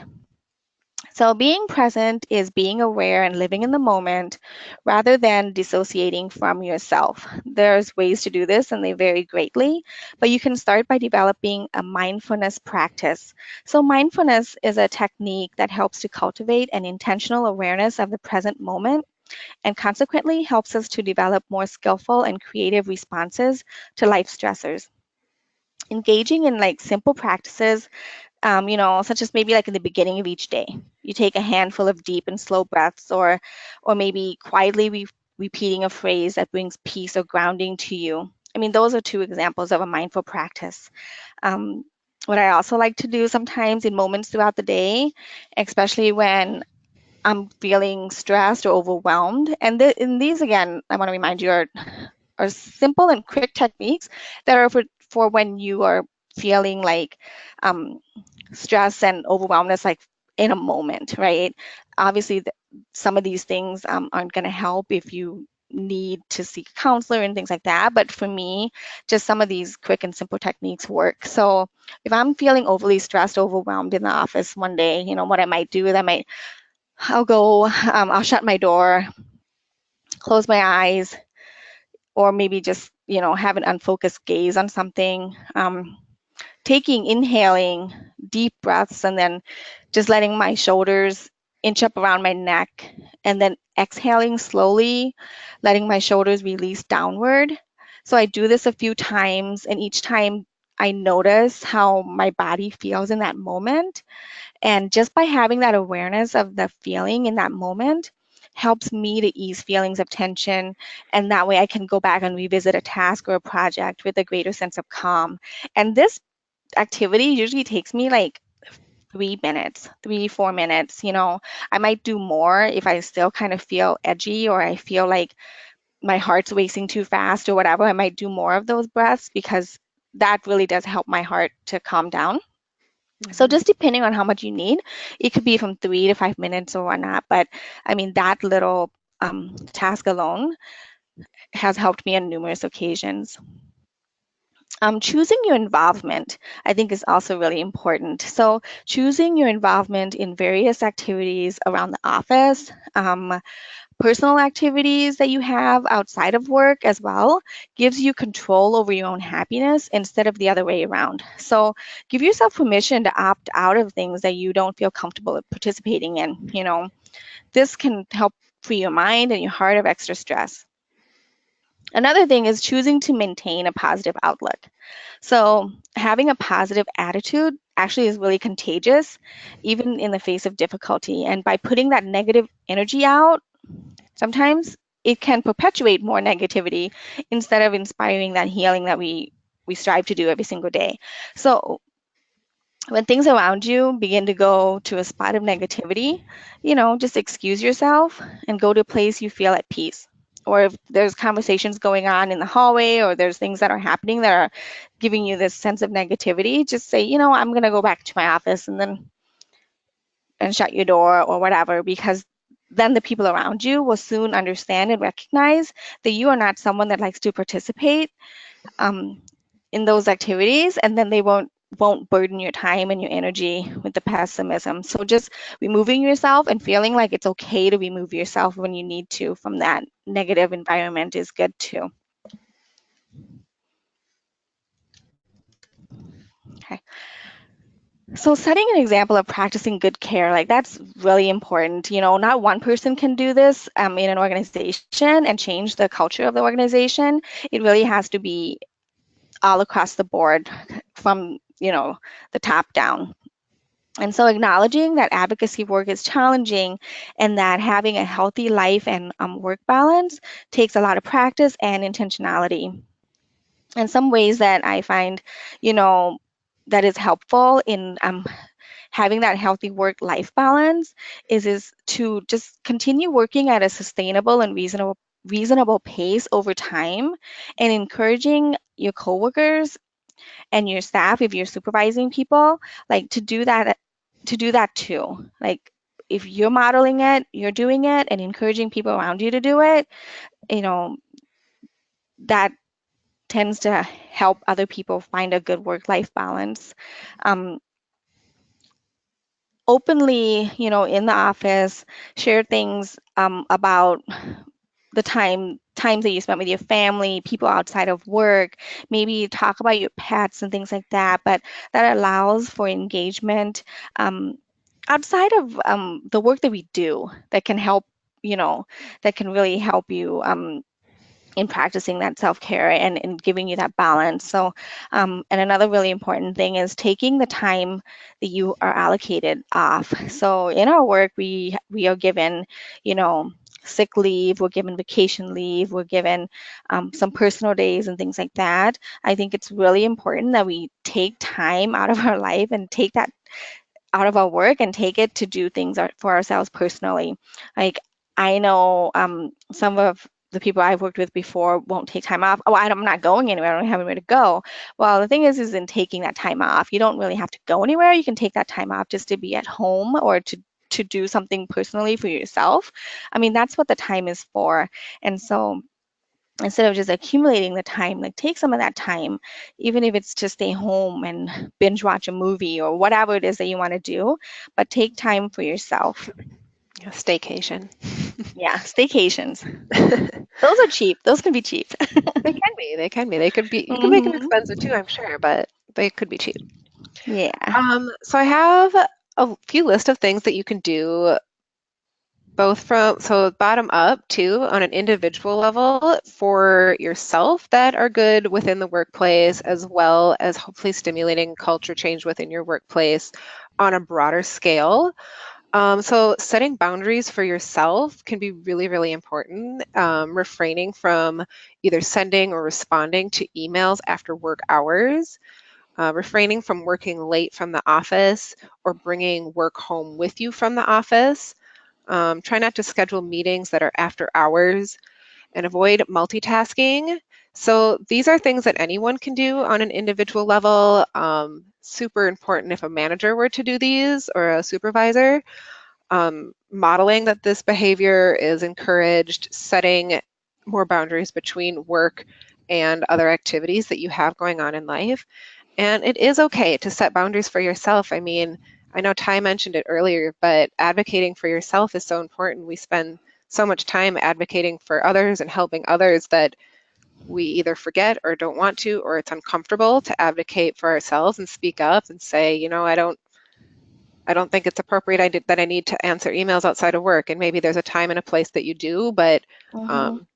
So, being present is being aware and living in the moment rather than dissociating from yourself. There's ways to do this and they vary greatly, but you can start by developing a mindfulness practice. So, mindfulness is a technique that helps to cultivate an intentional awareness of the present moment and consequently helps us to develop more skillful and creative responses to life stressors. Engaging in like simple practices such as maybe like in the beginning of each day, you take a handful of deep and slow breaths, or maybe quietly repeating a phrase that brings peace or grounding to you. I mean, those are two examples of a mindful practice. Um, what I also like to do sometimes in moments throughout the day, especially when I'm feeling stressed or overwhelmed, and in these again, I want to remind you are simple and quick techniques that are for when you are feeling like um, stress and overwhelmness like in a moment, right? Obviously, some of these things aren't going to help if you need to seek a counselor and things like that. But for me, just some of these quick and simple techniques work. So if I'm feeling overly stressed, overwhelmed in the office one day, what I might do is I'll go, I'll shut my door, close my eyes, or maybe just, have an unfocused gaze on something. Inhaling deep breaths and then just letting my shoulders inch up around my neck and then exhaling slowly, letting my shoulders release downward. So I do this a few times, and each time I notice how my body feels in that moment. And just by having that awareness of the feeling in that moment helps me to ease feelings of tension. And that way I can go back and revisit a task or a project with a greater sense of calm. And this activity usually takes me like 3 minutes, 4 minutes. I might do more if I still kind of feel edgy or I feel like my heart's racing too fast or whatever. I might do more of those breaths because that really does help my heart to calm down. So Mhm. just depending on how much you need, it could be from 3 to 5 minutes or whatnot. But I mean, that little task alone has helped me on numerous occasions. Choosing your involvement, I think, is also really important. So, choosing your involvement in various activities around the office, personal activities that you have outside of work as well, gives you control over your own happiness instead of the other way around. So, give yourself permission to opt out of things that you don't feel comfortable participating in. This can help free your mind and your heart of extra stress. Another thing is choosing to maintain a positive outlook. So, having a positive attitude actually is really contagious, even in the face of difficulty. And by putting that negative energy out, sometimes it can perpetuate more negativity instead of inspiring that healing that we strive to do every single day. So, when things around you begin to go to a spot of negativity, just excuse yourself and go to a place you feel at peace. Or if there's conversations going on in the hallway or there's things that are happening that are giving you this sense of negativity, just say, I'm going to go back to my office and shut your door or whatever, because then the people around you will soon understand and recognize that you are not someone that likes to participate um, in those activities, and then they won't burden your time and your energy with the pessimism. So just removing yourself and feeling like it's okay to remove yourself when you need to from that negative environment is good too. Okay. So setting an example of practicing good care, like that's really important. Not one person can do this in an organization and change the culture of the organization. It really has to be all across the board from, the top down. And so acknowledging that advocacy work is challenging and that having a healthy life and work balance takes a lot of practice and intentionality. And some ways that I find, you know, that is helpful in having that healthy work-life balance is to just continue working at a sustainable and reasonable pace over time and encouraging your coworkers and your staff, if you're supervising people, like to do that too. Like if you're modeling it, you're doing it and encouraging people around you to do it, you know, that tends to help other people find a good work-life balance. Um, openly, in the office, share things about the times that you spent with your family, people outside of work, maybe talk about your pets and things like that. But that allows for engagement um, outside of the work that we do that can help, that can really help you. In practicing that self-care and giving you that balance. So, and another really important thing is taking the time that you are allocated off. So in our work, we are given, you know, sick leave, we're given vacation leave, we're given some personal days and things like that. I think it's really important that we take time out of our life and take that out of our work and take it to do things for ourselves personally. Like I know some of the people I've worked with before won't take time off. Oh, I'm not going anywhere. I don't have anywhere to go. Well, the thing is in taking that time off, you don't really have to go anywhere. You can take that time off just to be at home or to do something personally for yourself. I mean, that's what the time is for. And so instead of just accumulating the time, like take some of that time, even if it's to stay home and binge watch a movie or whatever it is that you want to do, but take time for yourself. A staycation. Yeah, staycations. Those are cheap. Those can be cheap. They can be. They can be. They could be. You can make them Hmm. expensive too, I'm sure, but they could be cheap. Yeah. So I have a few list of things that you can do both from so bottom up too on an individual level for yourself that are good within the workplace, as well as hopefully stimulating culture change within your workplace on a broader scale. So setting boundaries for yourself can be really, really important. Refraining from either sending or responding to emails after work hours, refraining from working late from the office or bringing work home with you from the office. Try not to schedule meetings that are after hours and avoid multitasking. So these are things that anyone can do on an individual level. Super important if a manager were to do these or a supervisor. Modeling that this behavior is encouraged, setting more boundaries between work and other activities that you have going on in life. And it is okay to set boundaries for yourself. I mean, I know Ty mentioned it earlier, but advocating for yourself is so important. We spend so much time advocating for others and helping others that we either forget or don't want to, or it's uncomfortable to advocate for ourselves and speak up and say, I don't think it's appropriate that I need to answer emails outside of work. And maybe there's a time and a place that you do, but Hmm. um,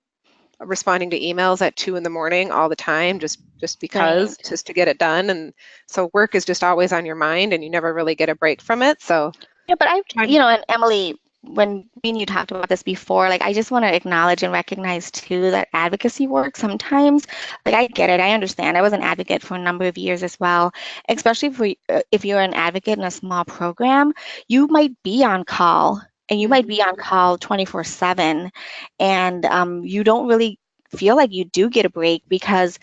responding to emails at 2 in the morning all the time, just because, Right. just to get it done. And so work is just always on your mind and you never really get a break from it. So Yeah, but I've, trying, and Emily, when me and you talked about this before, like I just want to acknowledge and recognize too that advocacy work sometimes, like I get it, I understand. I was an advocate for a number of years as well, especially for if you're an advocate in a small program, you might be on call and you might Mhm. be on call 24/7, and you don't really feel like you do get a break because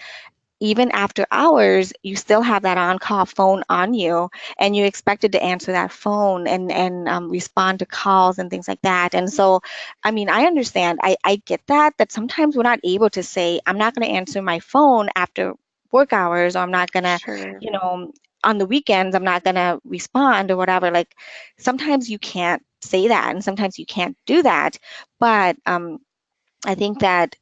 even after hours, you still have that on-call phone on you, and you're expected to answer that phone and respond to calls and things like that. And so, I mean, I understand. I get that sometimes we're not able to say, I'm not going to answer my phone after work hours, or I'm not going to, Sure. you know, on the weekends, I'm not going to respond or whatever. Like sometimes you can't say that, and sometimes you can't do that. But I think that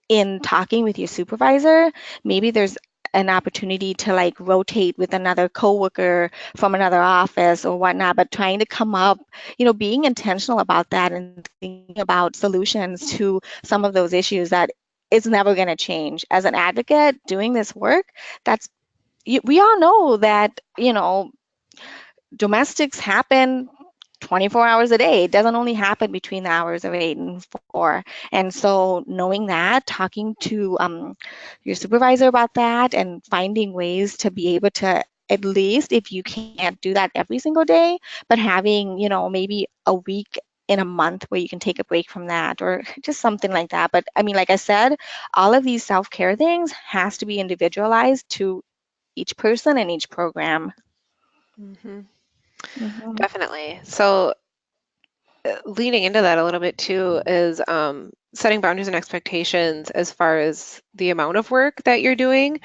in talking with your supervisor, maybe there's an opportunity to like rotate with another coworker from another office or whatnot, but trying to come up, being intentional about that and thinking about solutions to some of those issues that is never going to change. As an advocate doing this work, that's we all know that, domestics happen 24 hours a day. It doesn't only happen between the hours of 8 and 4. And so knowing that, talking to your supervisor about that and finding ways to be able to, at least if you can't do that every single day, but having, maybe a week in a month where you can take a break from that or just something like that. But I mean, like I said, all of these self-care things has to be individualized to each person and each program. Hmm. Hmm. Definitely. So leaning into that a little bit too is setting boundaries and expectations as far as the amount of work that you're doing.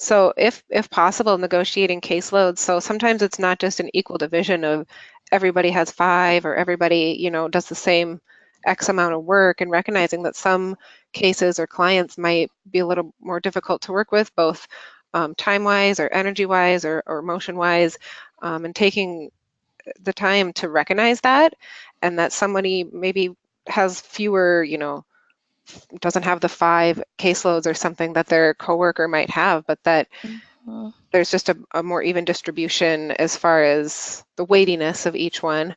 So if possible, negotiating caseloads. So sometimes it's not just an equal division of everybody has 5 or everybody, does the same X amount of work, and recognizing that some cases or clients might be a little more difficult to work with, both time-wise or energy-wise or emotion-wise, and taking the time to recognize that, and that somebody maybe has fewer, doesn't have the 5 caseloads or something that their coworker might have, but that Mhm. there's just a more even distribution as far as the weightiness of each one.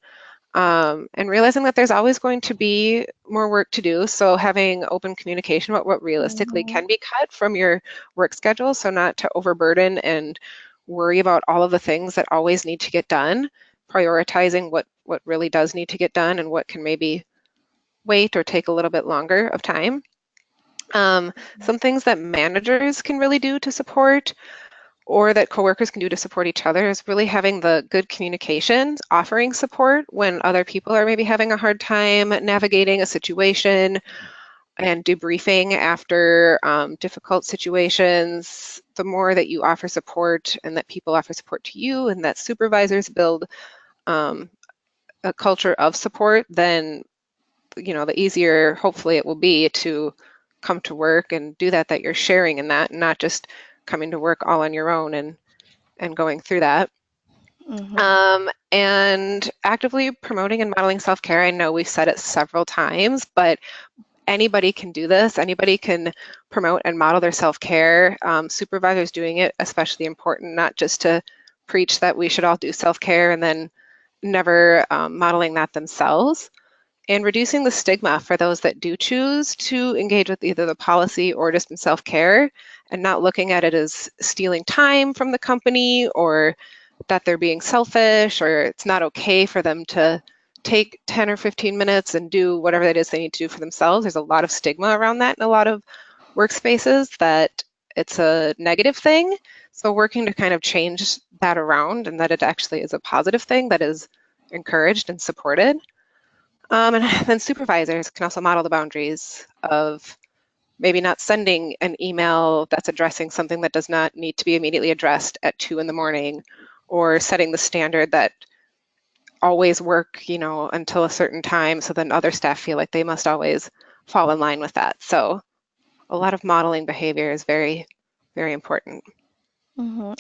And realizing that there's always going to be more work to do. So having open communication about what realistically Mhm. can be cut from your work schedule, so not to overburden and worry about all of the things that always need to get done, prioritizing what really does need to get done and what can maybe wait or take a little bit longer of time. Some things that managers can really do to support, or that coworkers can do to support each other, is really having the good communication, offering support when other people are maybe having a hard time navigating a situation, and debriefing after difficult situations. The more that you offer support and that people offer support to you, and that supervisors build um, a culture of support, then the easier hopefully it will be to come to work and do that you're sharing in that, and not just coming to work all on your own and going through that. Mhm. And actively promoting and modeling self-care. I know we've said it several times, but anybody can do this. Anybody can promote and model their self-care. Supervisors doing it, especially important, not just to preach that we should all do self-care and then never modeling that themselves. And reducing the stigma for those that do choose to engage with either the policy or just in self-care, and not looking at it as stealing time from the company, or that they're being selfish, or it's not okay for them to take 10 or 15 minutes and do whatever that is they need to do for themselves. There's a lot of stigma around that in a lot of workspaces, that it's a negative thing. So working to kind of change that around, and that it actually is a positive thing that is encouraged and supported. And then supervisors can also model the boundaries of maybe not sending an email that's addressing something that does not need to be immediately addressed at 2 in the morning, or setting the standard that always work, until a certain time, so then other staff feel like they must always fall in line with that. So a lot of modeling behavior is very, very important.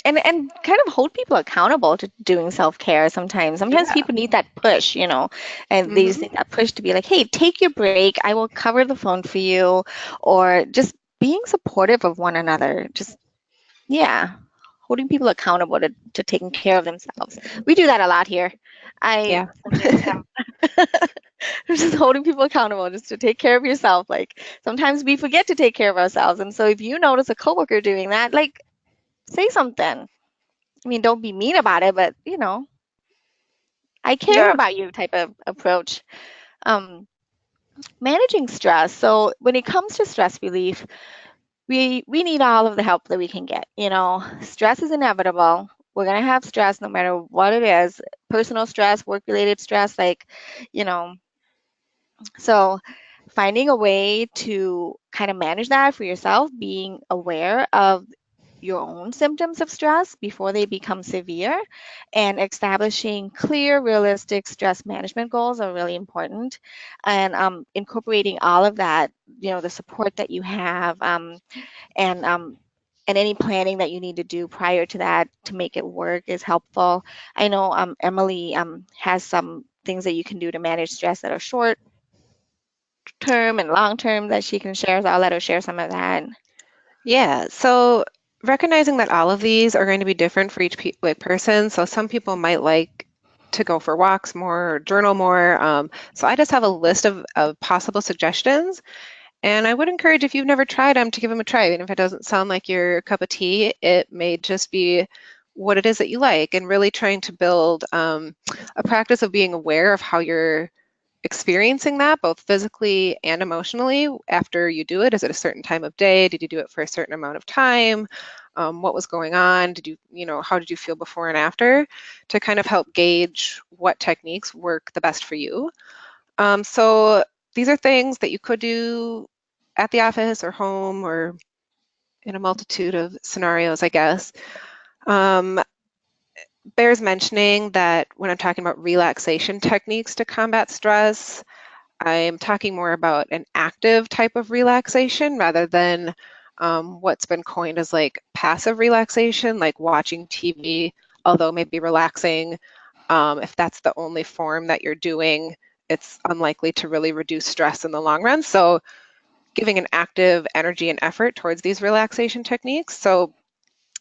And kind of hold people accountable to doing self-care sometimes. Sometimes Yeah. people need that push, and they just Hmm. need that push to be like, hey, take your break. I will cover the phone for you. Or just being supportive of one another. Just, yeah, holding people accountable to taking care of themselves. We do that a lot here. I Yeah. sometimes have just holding people accountable just to take care of yourself. Like sometimes we forget to take care of ourselves. And so if you notice a coworker doing that, like say something. I mean, don't be mean about it, but I care Yeah. about you type of approach. Um, Managing stress. So when it comes to stress relief, we need all of the help that we can get. Stress is inevitable. We're gonna have stress no matter what it is. Personal stress, work-related stress, like, you know. So finding a way to kind of manage that for yourself, being aware of your own symptoms of stress before they become severe, and establishing clear, realistic stress management goals are really important. And incorporating all of that, the support that you have, and and any planning that you need to do prior to that to make it work is helpful. I know Emily has some things that you can do to manage stress that are short term and long term that she can share. So I'll let her share some of that. Yeah, so recognizing that all of these are going to be different for each person. So some people might like to go for walks more or journal more. So I just have a list of possible suggestions. And I would encourage, if you've never tried them, to give them a try. Even if it doesn't sound like your cup of tea, it may just be what it is that you like, and really trying to build a practice of being aware of how you're experiencing that, both physically and emotionally, after you do it. Is it a certain time of day? Did you do it for a certain amount of time? What was going on? How did you feel before and after? To kind of help gauge what techniques work the best for you. So these are things that you could do at the office or home or in a multitude of scenarios, I guess. Um, Bears mentioning that when I'm talking about relaxation techniques to combat stress, I'm talking more about an active type of relaxation rather than what's been coined as like passive relaxation, like watching TV, although maybe relaxing. If that's the only form that you're doing, it's unlikely to really reduce stress in the long run. So giving an active energy and effort towards these relaxation techniques. So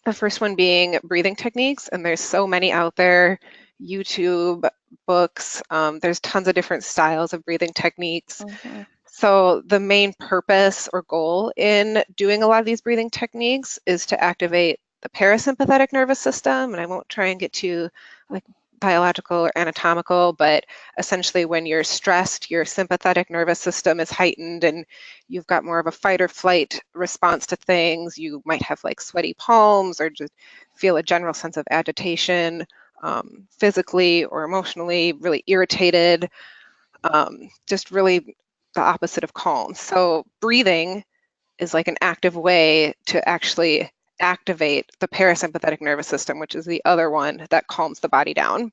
the first one being breathing techniques, and there's so many out there, YouTube, books, there's tons of different styles of breathing techniques. Mm-hmm. So the main purpose or goal in doing a lot of these breathing techniques is to activate the parasympathetic nervous system, and I won't try and get too like biological or anatomical, but essentially when you're stressed, your sympathetic nervous system is heightened and you've got more of a fight or flight response to things. You might have like sweaty palms or just feel a general sense of agitation, physically or emotionally, really irritated, just really the opposite of calm. So breathing is like an active way to actually activate the parasympathetic nervous system, which is the other one that calms the body down.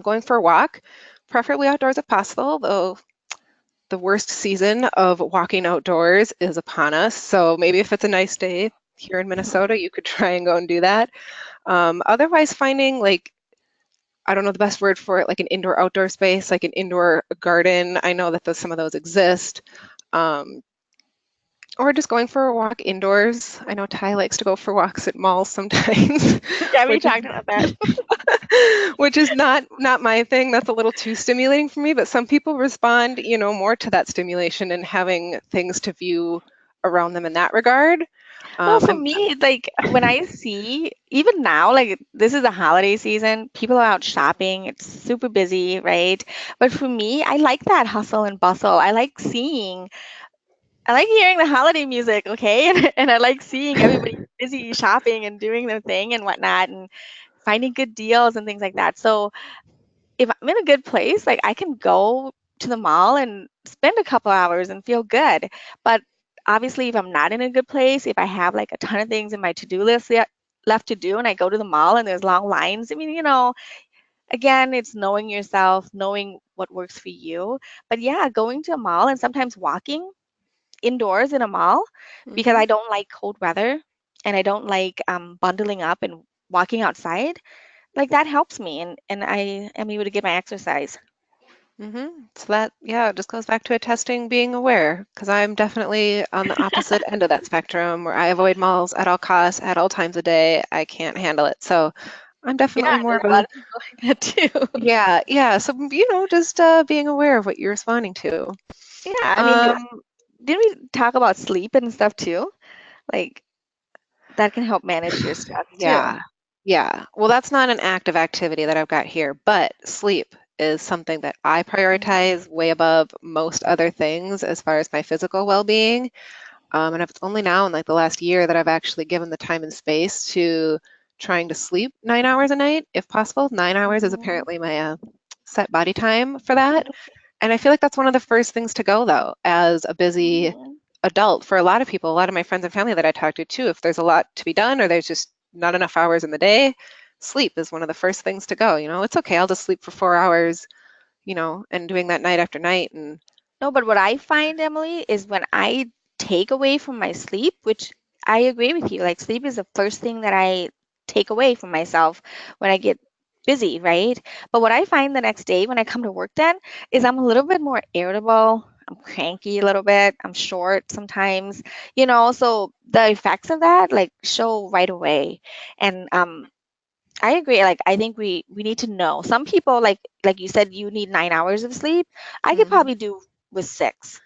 Going for a walk, preferably outdoors if possible, though the worst season of walking outdoors is upon us. So maybe if it's a nice day here in Minnesota, you could try and go and do that. Otherwise, finding like, I don't know the best word for it, like an indoor outdoor space, like an indoor garden. I know that some of those exist. Um, or just going for a walk indoors. I know Ty likes to go for walks at malls sometimes, Yeah, we which is talked about that. which is not my thing. That's a little too stimulating for me, but some people respond, more to that stimulation and having things to view around them in that regard. Well, for And me, like when I see, even now, like this is the holiday season, people are out shopping, it's super busy, right? But for me, I like that hustle and bustle. I like hearing the holiday music, okay? And I like seeing everybody busy shopping and doing their thing and whatnot and finding good deals and things like that. So if I'm in a good place, like I can go to the mall and spend a couple hours and feel good. But obviously, if I'm not in a good place, if I have like a ton of things in my to-do list yet left to do and I go to the mall and there's long lines, I mean, again, it's knowing yourself, knowing what works for you. But yeah, going to a mall and sometimes walking indoors in a mall because mhm, I don't like cold weather and I don't like bundling up and walking outside. Like that helps me and I am able to get my exercise. so that, yeah, it just goes back to attesting being aware, because I'm definitely on the opposite end of that spectrum where I avoid malls at all costs, at all times of day. I can't handle it. So I'm definitely Yeah, more there's of a lot a, of people like that too. yeah, yeah. So, just being aware of what you're responding to. Yeah, I mean, Um, didn't we talk about sleep and stuff too? Like that can help manage your stress too. Yeah, yeah. Well, that's not an active activity that I've got here, but sleep is something that I Mhm. prioritize way above most other things as far as my physical well-being. And it's only now in like the last year that I've actually given the time and space to trying to sleep 9 hours a night, if possible. 9 hours is Mhm. apparently my set body time for that. And I feel like that's one of the first things to go, though, as a busy Mhm. adult for a lot of people, a lot of my friends and family that I talk to, too. If there's a lot to be done or there's just not enough hours in the day, sleep is one of the first things to go. It's okay, I'll just sleep for 4 hours, and doing that night after night. And No, but what I find, Emily, is when I take away from my sleep, which I agree with you, like sleep is the first thing that I take away from myself when I get busy, right? But what I find the next day when I come to work then is I'm a little bit more irritable. I'm cranky a little bit. I'm short sometimes, so the effects of that like show right away. And I agree. Like I think we need to know. Some people like you said you need 9 hours of sleep. I could mhm, probably do with six,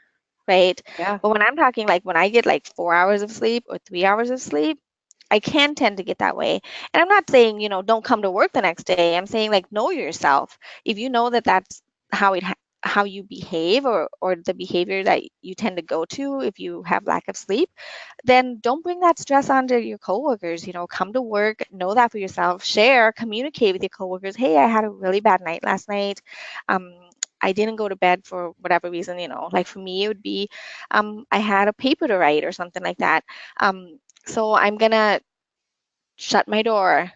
right? yeah. But when I'm talking like when I get like 4 hours of sleep or 3 hours of sleep, I can tend to get that way. And I'm not saying, don't come to work the next day. I'm saying like know yourself. If you know that that's how how you behave or the behavior that you tend to go to if you have lack of sleep, then don't bring that stress onto your coworkers. Come to work, know that for yourself, share, communicate with your coworkers. Hey, I had a really bad night last night. Um, I didn't go to bed for whatever reason, like for me, it would be I had a paper to write or something like that. So I'm gonna shut my door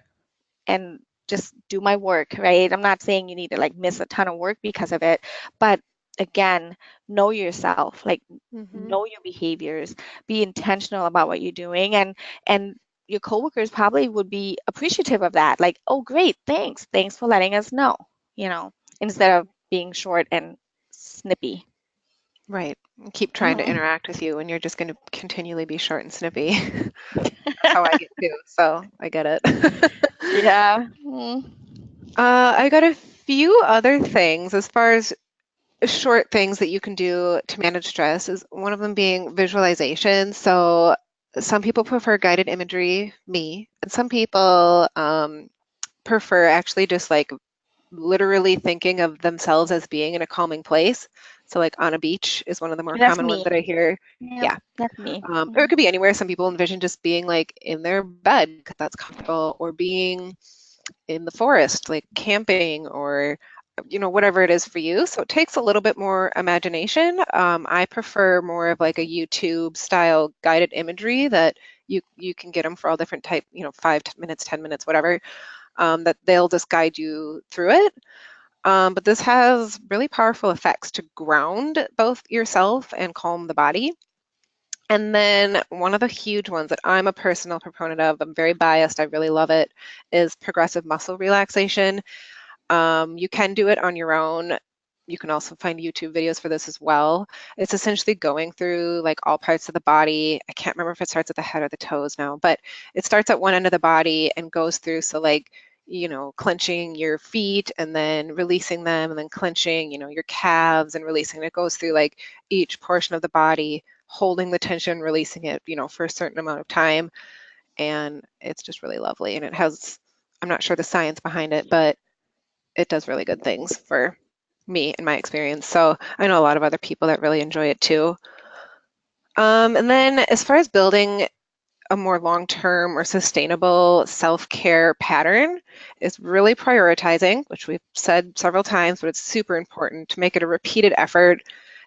and just do my work, right? I'm not saying you need to like miss a ton of work because of it, but again, know yourself, like Mm-hmm. know your behaviors, be intentional about what you're doing, and your coworkers probably would be appreciative of that. Like, oh, great, thanks. Thanks for letting us know, you know, instead of being short and snippy. Right. Keep trying to Mhm. interact with you, and you're just going to continually be short and snippy. That's how I get too, so I get it. Yeah. Mm. I got a few other things as far as short things that you can do to manage stress, is one of them being visualization. So some people prefer guided imagery, me, and some people prefer actually just like literally thinking of themselves as being in a calming place. So like on a beach is one of the more That's common ones me. that I hear. Yep, Yeah. that's me. Or it Mhm. could be anywhere. Some people envision just being like in their bed because that's comfortable, or being in the forest, like camping, or whatever it is for you. So it takes a little bit more imagination. I prefer more of like a YouTube style guided imagery that you can get them for all different type, 5 minutes, 10 minutes, whatever, that they'll just guide you through it. But this has really powerful effects to ground both yourself and calm the body. And then one of the huge ones that I'm a personal proponent of, I'm very biased, I really love it, is progressive muscle relaxation. You can do it on your own. You can also find YouTube videos for this as well. It's essentially going through like all parts of the body. I can't remember if it starts at the head or the toes now, but it starts at one end of the body and goes through. So like, clenching your feet and then releasing them, and then clenching, your calves and releasing. It goes through like each portion of the body, holding the tension, releasing it, for a certain amount of time. And it's just really lovely. And it has, I'm not sure the science behind it, but it does really good things for me in my experience. So I know a lot of other people that really enjoy it too. And then as far as building a more long-term or sustainable self-care pattern, is really prioritizing, which we've said several times, but it's super important to make it a repeated effort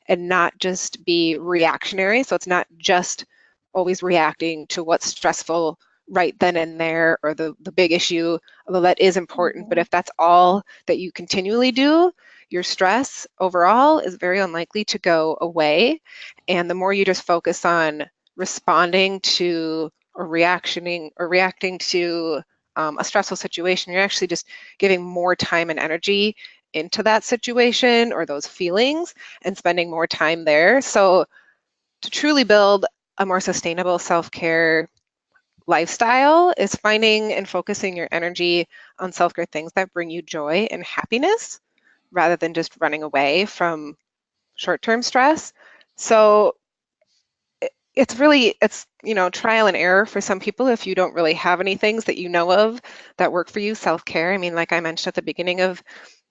and not just be reactionary. So it's not just always reacting to what's stressful right then and there, or the big issue, although that is important. But Mhm. if that's all that you continually do, your stress overall is very unlikely to go away. And the more you just focus on responding to or reacting to a stressful situation, you're actually just giving more time and energy into that situation or those feelings and spending more time there. So to truly build a more sustainable self-care lifestyle is finding and focusing your energy on self-care things that bring you joy and happiness rather than just running away from short-term stress. So it's trial and error for some people if you don't really have any things that you know of that work for you. Self-care, I mean, like I mentioned at the beginning of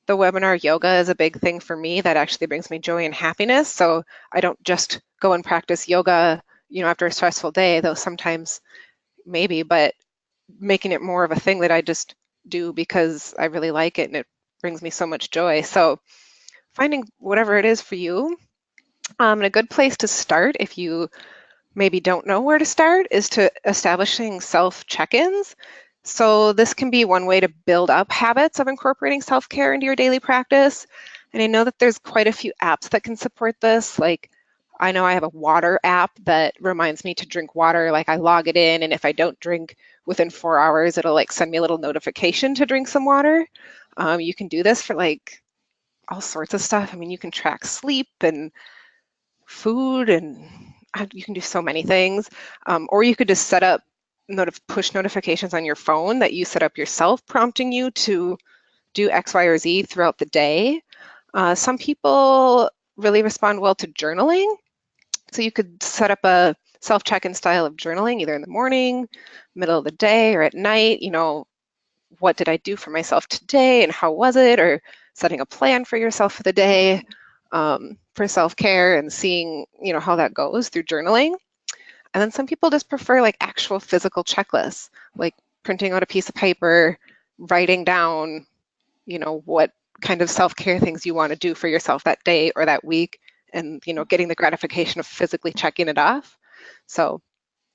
the webinar, yoga is a big thing for me that actually brings me joy and happiness. So I don't just go and practice yoga, after a stressful day, though sometimes maybe, but making it more of a thing that I just do because I really like it and it brings me so much joy. So finding whatever it is for you. And a good place to start if you maybe don't know where to start is to establishing self check-ins. So this can be one way to build up habits of incorporating self-care into your daily practice. And I know that there's quite a few apps that can support this. Like I know I have a water app that reminds me to drink water. Like I log it in, and if I don't drink within 4 hours, it'll like send me a little notification to drink some water. You can do this for like all sorts of stuff. I mean, you can track sleep and food, and you can do so many things. Or you could just set up push notifications on your phone that you set up yourself, prompting you to do X, Y, or Z throughout the day. Some people really respond well to journaling. So you could set up a self-check-in style of journaling either in the morning, middle of the day, or at night. What did I do for myself today and how was it? Or setting a plan for yourself for the day, for self-care, and seeing, how that goes through journaling. And then some people just prefer like actual physical checklists, like printing out a piece of paper, writing down, what kind of self-care things you want to do for yourself that day or that week, and, getting the gratification of physically checking it off. So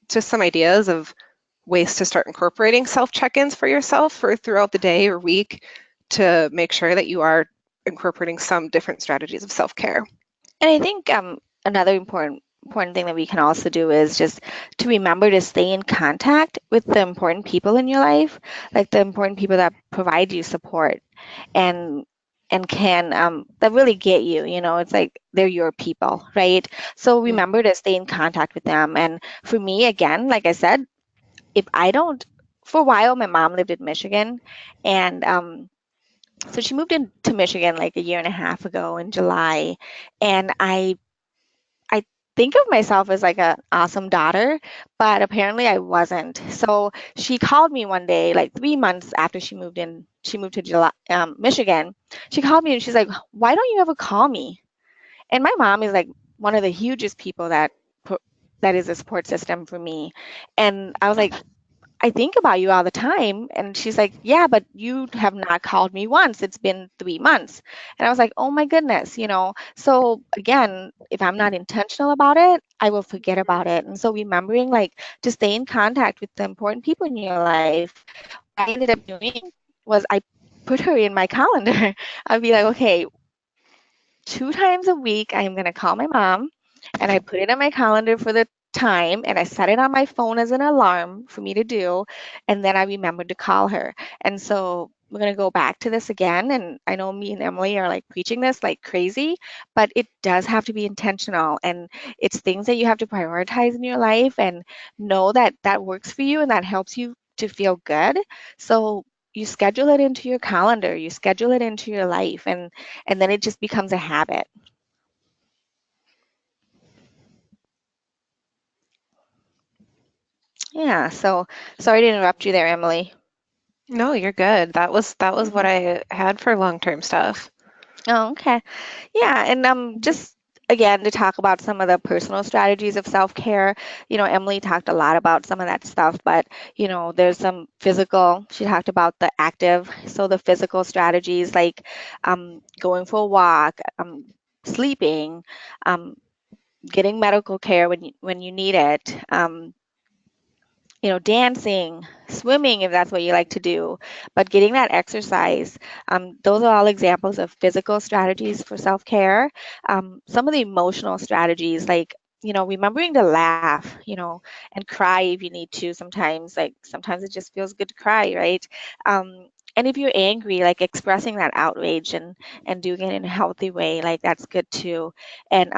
just some ideas of ways to start incorporating self-check-ins for yourself for throughout the day or week to make sure that you are incorporating some different strategies of self-care. And I think another important thing that we can also do is just to remember to stay in contact with the important people in your life, like the important people that provide you support and can that really get you, it's like they're your people, right? So remember to stay in contact with them. And for me, again, like I said, if I don't, for a while, my mom lived in Michigan, and so she moved into Michigan like a year and a half ago in July, and I think of myself as like an awesome daughter, but apparently I wasn't. So she called me one day, like 3 months after she moved to Michigan. She called me and she's like, "Why don't you ever call me?" And my mom is like one of the hugest people that is a support system for me. And I was like, I think about you all the time. And she's like, yeah, but you have not called me once. It's been 3 months. And I was like, oh my goodness. So again, if I'm not intentional about it, I will forget about it. And so remembering like to stay in contact with the important people in your life, what I ended up doing was I put her in my calendar. I'd be like, okay, 2 times a week, I am going to call my mom, and I put it on my calendar for the time, and I set it on my phone as an alarm for me to do, and then I remembered to call her. And so we're going to go back to this again. And I know me and Emily are like preaching this like crazy, but it does have to be intentional. And it's things that you have to prioritize in your life and know that that works for you and that helps you to feel good. So you schedule it into your calendar, you schedule it into your life, and then it just becomes a habit. Yeah, so sorry to interrupt you there, Emily. No, you're good. That was what Mhm. I had for long-term stuff. Oh, okay. Yeah, and just again to talk about some of the personal strategies of self-care. Emily talked a lot about some of that stuff, but there's some physical. She talked about the active, so the physical strategies like going for a walk, sleeping, um, getting medical care when you need it. Dancing, swimming, if that's what you like to do, but getting that exercise. Those are all examples of physical strategies for self care. Some of the emotional strategies, like, remembering to laugh, and cry if you need to sometimes. Like, sometimes it just feels good to cry, right? And if you're angry, like expressing that outrage and doing it in a healthy way, like that's good too. And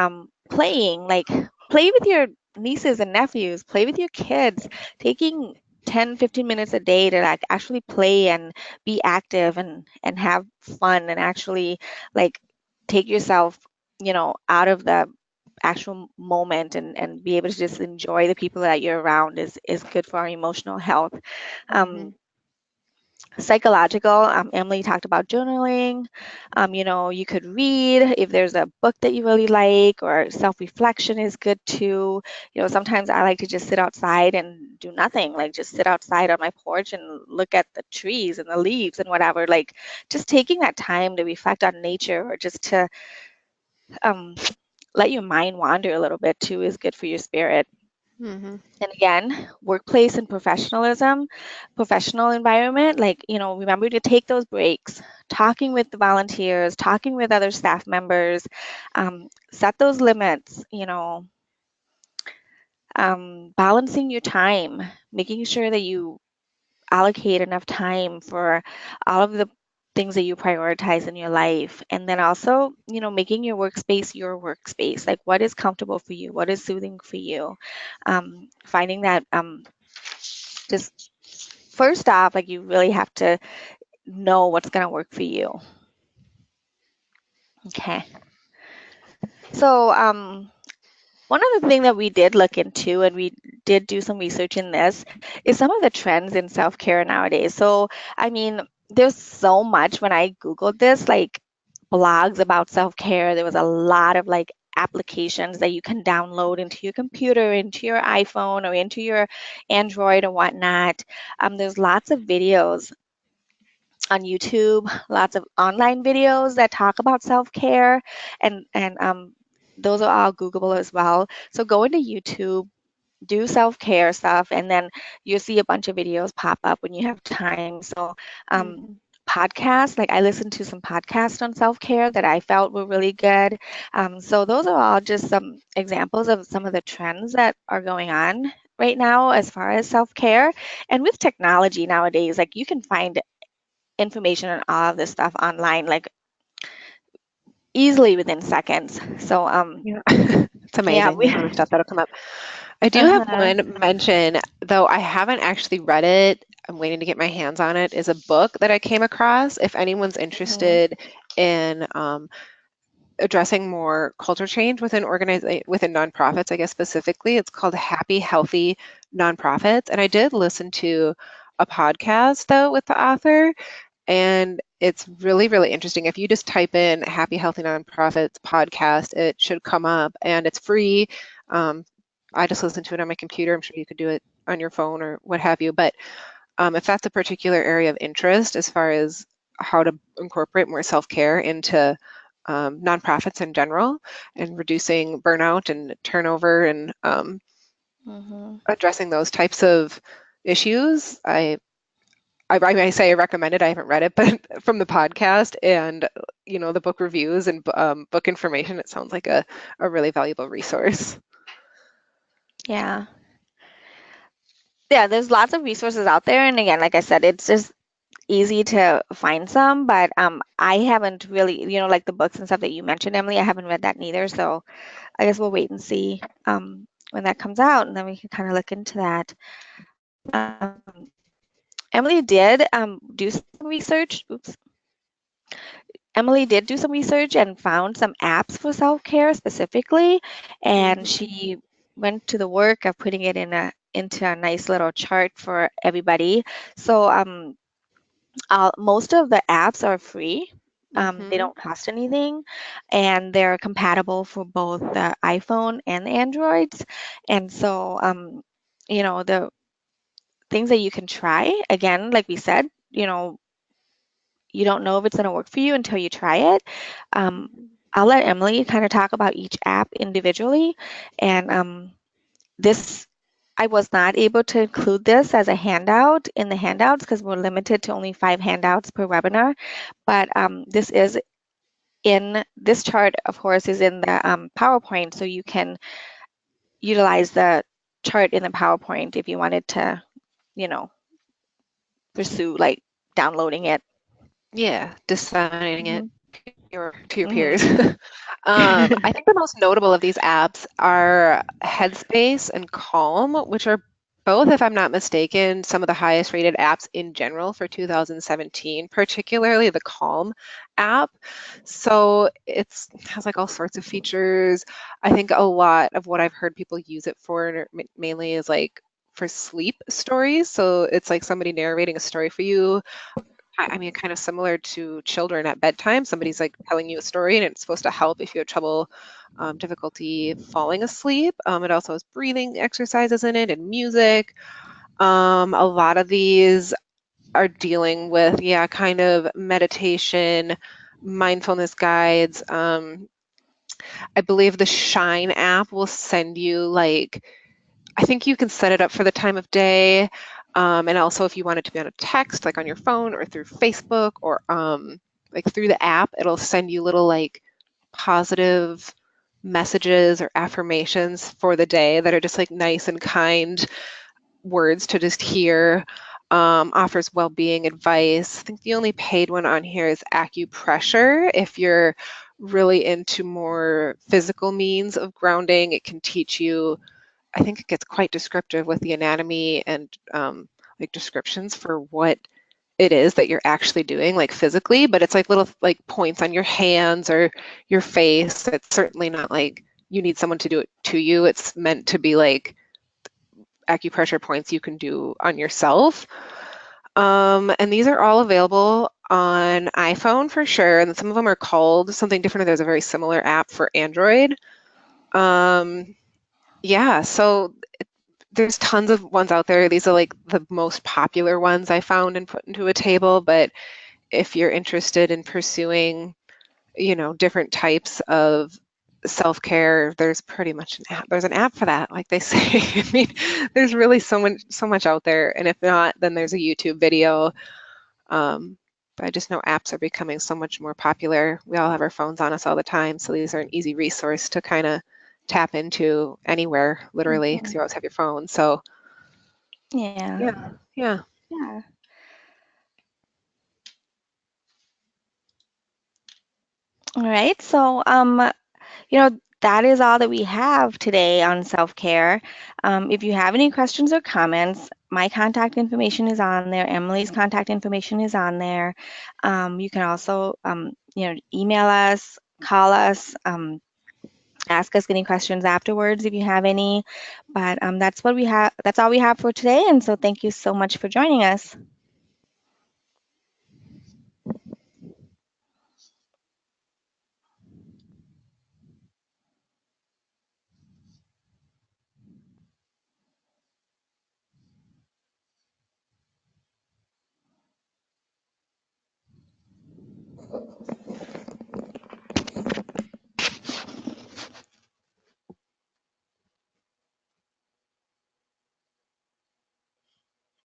playing, like play with your nieces and nephews, play with your kids, taking 10, 15 minutes a day to like actually play and be active and have fun and actually like take yourself, out of the actual moment and be able to just enjoy the people that you're around is good for our emotional health. Um, Hmm. Psychological, Emily talked about journaling. You could read if there's a book that you really like, or self-reflection is good too. Sometimes I like to just sit outside and do nothing, like just sit outside on my porch and look at the trees and the leaves and whatever. Like just taking that time to reflect on nature or just to um, let your mind wander a little bit too is good for your spirit. Hmm. And again, workplace and professional environment, like, remember to take those breaks, talking with the volunteers, talking with other staff members, set those limits, balancing your time, making sure that you allocate enough time for all of the things that you prioritize in your life. And then also, making your workspace, like what is comfortable for you, what is soothing for you. Finding that just first off, like you really have to know what's going to work for you. Okay. So, one other thing that we did look into, and we did do some research in this, is some of the trends in self care nowadays. So, I mean, there's so much when I Googled this, like blogs about self care. There was a lot of like applications that you can download into your computer, into your iPhone, or into your Android or whatnot. There's lots of videos on YouTube, lots of online videos that talk about self-care, and those are all Googleable as well. So go into YouTube, do self-care stuff, and then you'll see a bunch of videos pop up when you have time. So Mhm. podcasts, like I listened to some podcasts on self-care that I felt were really good. So those are all just some examples of some of the trends that are going on right now as far as self-care. And with technology nowadays, like you can find information on all of this stuff online, like easily within seconds. So Yeah. It's yeah, amazing the we amount of stuff that'll come up. I do have uh-huh. one mention, though I haven't actually read it. I'm waiting to get my hands on it. Is a book that I came across. If anyone's Mhm. interested in addressing more culture change within nonprofits, I guess specifically, it's called Happy Healthy Nonprofits. And I did listen to a podcast though with the author, and it's really, really interesting. If you just type in Happy Healthy Nonprofits podcast, it should come up, and it's free. Um, I just listen to it on my computer. I'm sure you could do it on your phone or what have you. But if that's a particular area of interest as far as how to incorporate more self-care into nonprofits in general and reducing burnout and turnover and Mhm. addressing those types of issues, I may say I recommend it. I haven't read it, but from the podcast and the book reviews and book information, it sounds like a really valuable resource. Yeah. Yeah, there's lots of resources out there, and again, like I said, it's just easy to find some, but I haven't really, like the books and stuff that you mentioned, Emily, I haven't read that neither, so I guess we'll wait and see when that comes out, and then we can kind of look into that. Emily did do some research. Oops. Emily did do some research and found some apps for self-care specifically, and Mhm. she went to the work of putting it into a nice little chart for everybody. So most of the apps are free. They Mhm. don't cost anything, and they're compatible for both the iPhone and the Androids. And so, the things that you can try, again, like we said, you don't know if it's going to work for you until you try it. Um, I'll let Emily kind of talk about each app individually. And this, I was not able to include this as a handout in the handouts because we're limited to only 5 handouts per webinar. But this chart, of course, is in the PowerPoint, so you can utilize the chart in the PowerPoint if you wanted to, you know, pursue like downloading it. Yeah, disseminating it Hmm. to your Hmm. peers. I think the most notable of these apps are Headspace and Calm, which are both, if I'm not mistaken, some of the highest rated apps in general for 2017, particularly the Calm app. So it's has like all sorts of features. I think a lot of what I've heard people use it for mainly is like for sleep stories. So it's like somebody narrating a story for you. I mean, kind of similar to children at bedtime. Somebody's like telling you a story, and it's supposed to help if you have trouble, difficulty falling asleep. It also has breathing exercises in it and music. A lot of these are dealing with, yeah, kind of meditation, mindfulness guides. I believe the Shine app will send you like I think you can set it up for the time of day. And also if you want it to be on a text, like on your phone or through Facebook or like through the app, it'll send you little like positive messages or affirmations for the day that are just like nice and kind words to just hear. Offers well-being advice. I think the only paid one on here is acupressure. If you're really into more physical means of grounding, it can teach you I think it gets quite descriptive with the anatomy and like descriptions for what it is that you're actually doing, like physically, but it's like little like points on your hands or your face. It's certainly not like you need someone to do it to you. It's meant to be like acupressure points you can do on yourself. And these are all available on iPhone for sure, and some of them are called something different. There's a very similar app for Android. Um, yeah, so there's tons of ones out there. These are like the most popular ones I found and put into a table. But if you're interested in pursuing, different types of self-care, there's pretty much an app. There's an app for that, like they say. I mean, there's really so much out there, and if not, then there's a YouTube video. But I just know apps are becoming so much more popular. We all have our phones on us all the time, so these are an easy resource to kind of tap into anywhere, literally, because Mhm. you always have your phone. So Yeah. yeah, yeah. Yeah. All right. So, that is all that we have today on self-care. If you have any questions or comments, my contact information is on there. Emily's contact information is on there. You can also, email us, call us, ask us any questions afterwards if you have any. But that's what we have. That's all we have for today. And so thank you so much for joining us.